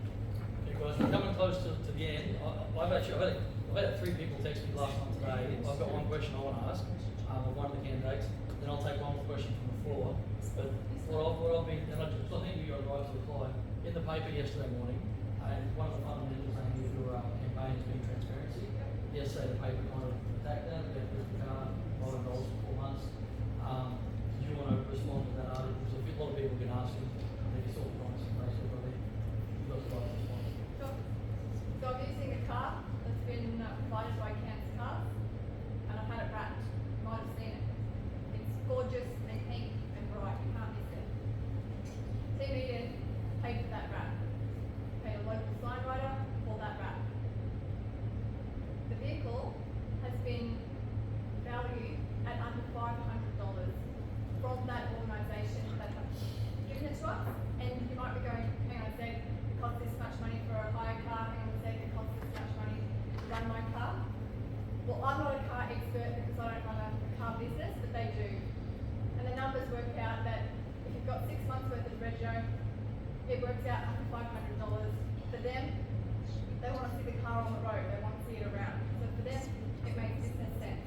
Okay guys, we're coming close to the end. I've had 3 people text me last time today. I've got one question I want to ask of one of the candidates, then I'll take one more question from the floor. But what I've been, and I think you got a right to reply, in the paper yesterday morning, and one of the fundamentals of your campaign has been transparency. Yesterday the paper kind of attacked that, about the car, $5 for 4 months. Did you want to respond to that article? Because a lot of people can ask you, maybe sort of comments on Facebook, I think you've got the right to respond. Sure. So I'm using a car that's been provided by Cairns Cars, and I've had it wrapped. You might have seen it. It's gorgeous and pink and bright. You can't miss it. Team Eden paid for that wrap. Paid a local sign writer for that wrap. The vehicle has been valued at under $500 from that organisation that have given it to us. And you might be going, hang on a sec, it costs this much money for a hire car, hang on a sec, it costs this much money to run my car. Well, I'm not a car expert because I don't run a car business, but they do. And the numbers work out that if you you've got 6 months worth of regio, it works out up to $500. For them, they want to see the car on the road, they want to see it around. So for them, it makes business sense.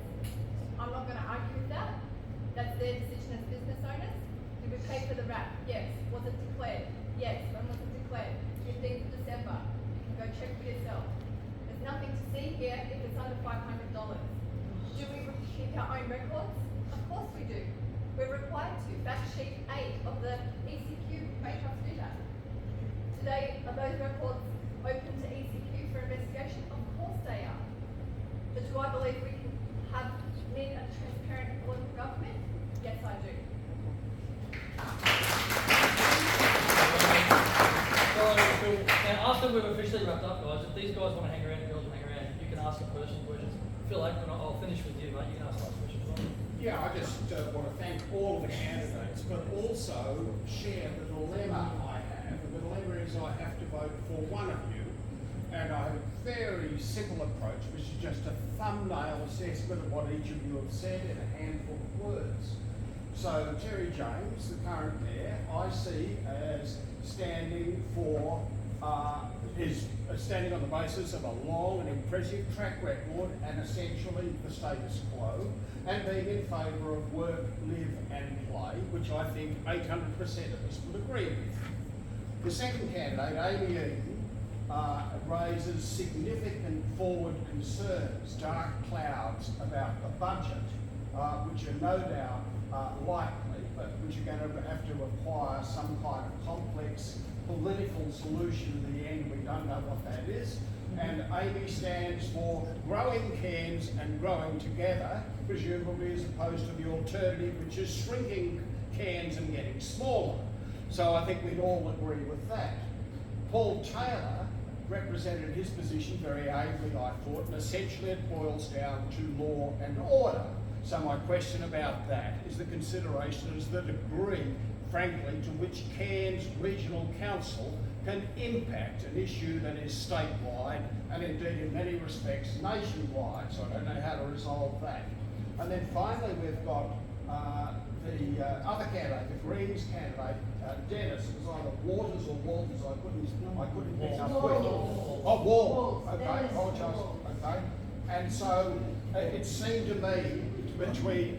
I'm not going to argue with that. That's their decision as business owners. Did we pay for the wrap? Yes. Was it declared? Yes. When was it declared? 15th of December. You can go check for yourself. There's nothing to see here if it's under $500. Do we keep our own records? Of course we do. We're required to. Fact sheet 8 of the ECQ makes us do that. Today, are those records open to ECQ for investigation? Of course they are. But do I believe we can need a transparent local government? Yes, I do. So, now after we've officially wrapped up, guys, if these guys want to hang around, girls want to hang around, you can ask them personal questions. Phil Aikman, I'll finish with you, mate. You can ask those questions as well. Yeah, I just want to thank all of the candidates, but also share the dilemma I have. And the dilemma is I have to vote for one of you, and I have a very simple approach, which is just a thumbnail assessment of what each of you have said in a handful of words. So Terry James, the current mayor, I see as standing for is standing on the basis of a long and impressive track record and essentially the status quo, and being in favour of work, live and play, which I think 800% of us would agree with. The second candidate, Amy Eden, raises significant forward concerns, dark clouds about the budget, which are no doubt likely, but which are going to have to require some kind of complex political solution in the end. We don't know what that is. And Amy stands for growing Cairns and growing together, presumably as opposed to the alternative, which is shrinking Cairns and getting smaller. So I think we'd all agree with that. Paul Taylor represented his position very ably, I thought, and essentially it boils down to law and order. So my question about that is the consideration is the degree, frankly, to which Cairns Regional Council can impact an issue that is statewide and indeed in many respects nationwide. So I don't know how to resolve that. And then finally we've got the other candidate, the Greens candidate, Dennis. It was either Waters or Walters. I couldn't pick up quick. Oh, Wall. Okay, apologise. Okay. And so it seemed to me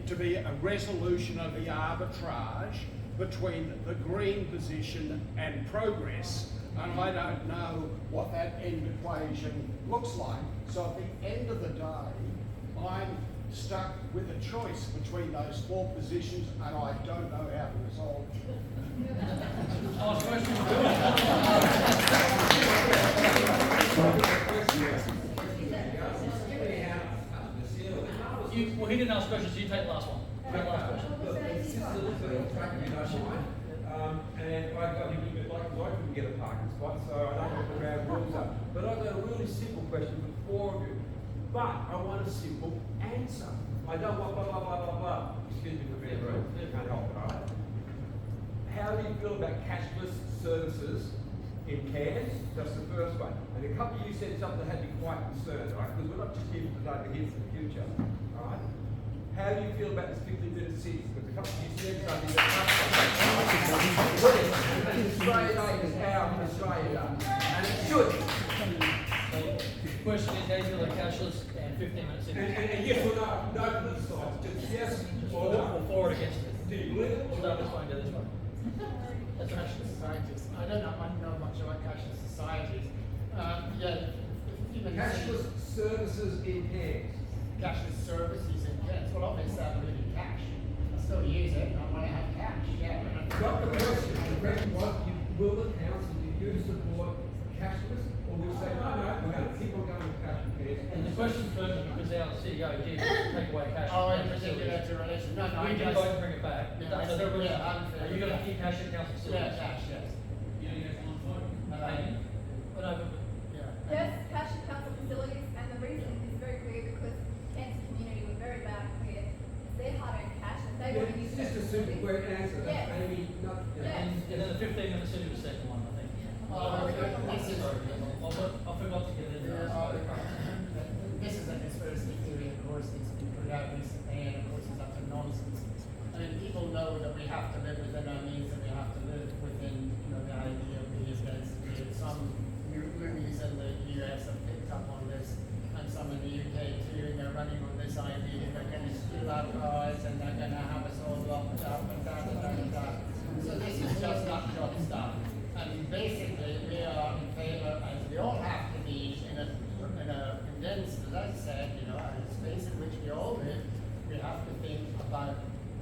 to be a resolution of the arbitrage between the Green position and Progress, and I don't know what that end equation looks like. So at the end of the day, I'm stuck with a choice between those four positions, and I don't know how to resolve Well, he didn't ask questions, so you take the last one. The last question. This is a little bit off track, if you don't mind. And I got a little bit like, I couldn't get a parking spot, so I don't know what the round rules are. But I've got a really simple question for four of you. But I want a simple answer. I don't want blah, blah, blah, blah, blah. Excuse me for being rude. Can't help it, all right? How do you feel about cashless services in Cairns? That's the first one. And a couple of you said something that had me quite concerned, right? Because we're not just here for today, but here for the future, all right? How do you feel about this 15-minute cities? Because a couple of you said something that Australia Day is how Australia does. And it should. The question is, how do you feel about cashless and 15-minute cities? And yes or no? No to the sides. Just yes or no. Or for or against it. Do you believe it? Start this one, go this one. That's right. Cashless societies. I don't know much about cashless societies. Cashless services in Cairns. Cashless services in Cairns. Well, obviously I believe in cash. I still use it. I want to have cash. Yeah. Got the question. The question was, will the council, do you support cashless, or will you say, no, we're going to keep on going with cash in Cairns? And the question's pertinent because our CEO did take away cash. Oh, in particular to relation. No, We can vote to bring it back. Yeah, So there was, unfair. are you going to keep cash in council facilities? Yeah, cash, yes. Yes, cash in council facilities, and the reason is very clear because Cairns community were very loud and clear. It's their hard-earned cash, and they want to use it. It's just a simple quick answer. Yes. Maybe not. Yes. And then the 15-minute city was the second one, I think. I forgot to get in there. This is a conspiracy theory, of course, it's been put out recently, and of course it's utter nonsense. I mean, people know that we have to live within our means and we society, they're going to steal our cars and they're going to have us all locked up and da da da da da. So this is just not job stuff. And basically we are in favor, as we all have to be, in a condensed, as I said, you know, a space in which we all live, we have to think about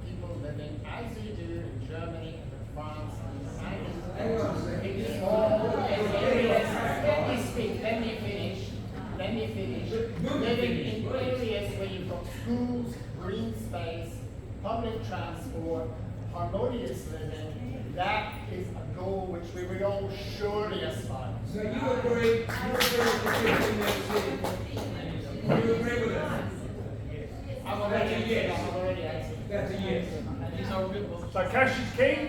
people living as they do in Germany and in France and in small areas. Let me finish. Living in areas where you've got schools, green space, public transport, harmonious living, that is a goal which we would all surely aspire. So you agree with the 15 minute You agree with that? I've already answered. That's a yes. So cash is king?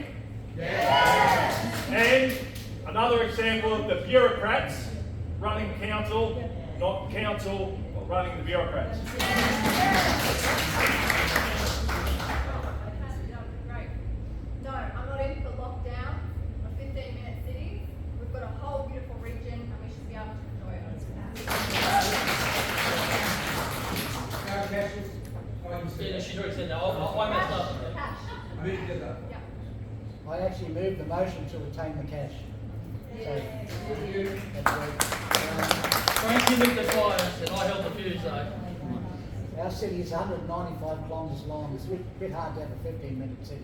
Yes. And another example of the bureaucrats running council, not council running the bureaucrats. Great. No, I'm not in for lockdown or 15-minute cities. We've got a whole beautiful region and we should be able to enjoy it. Now, Cassius, Yeah, she's already said that. I messed up. Move it up. Yeah. I actually moved the motion to retain the cash. So, Frank, you lit the fires and I held the fuse though. our city is 195 kilometres long. It's a bit hard to have a 15-minute city.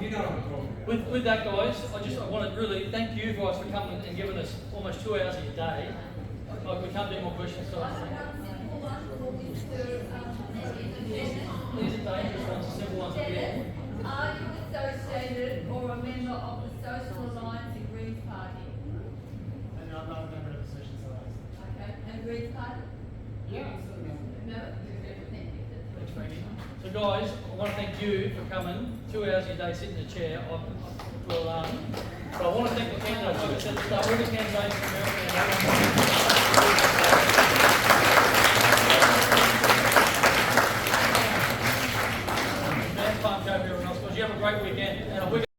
You know what I'm talking about. With that, guys, I want to really thank you guys for coming and giving us almost 2 hours of your day. We can't do more questions. So these are dangerous ones, the simple ones again. Are you associated or a member of the Social Alliance and Greens Party? And I'm not a member of the Social Alliance. Okay, and Greens Party? Yeah, I'm still a member. No, Thanks, Frankie. So guys, I want to thank you for coming. 2 hours of your day sitting in the chair. Well done. But I want to thank the candidates. Like I said at the start, we're the candidates from America.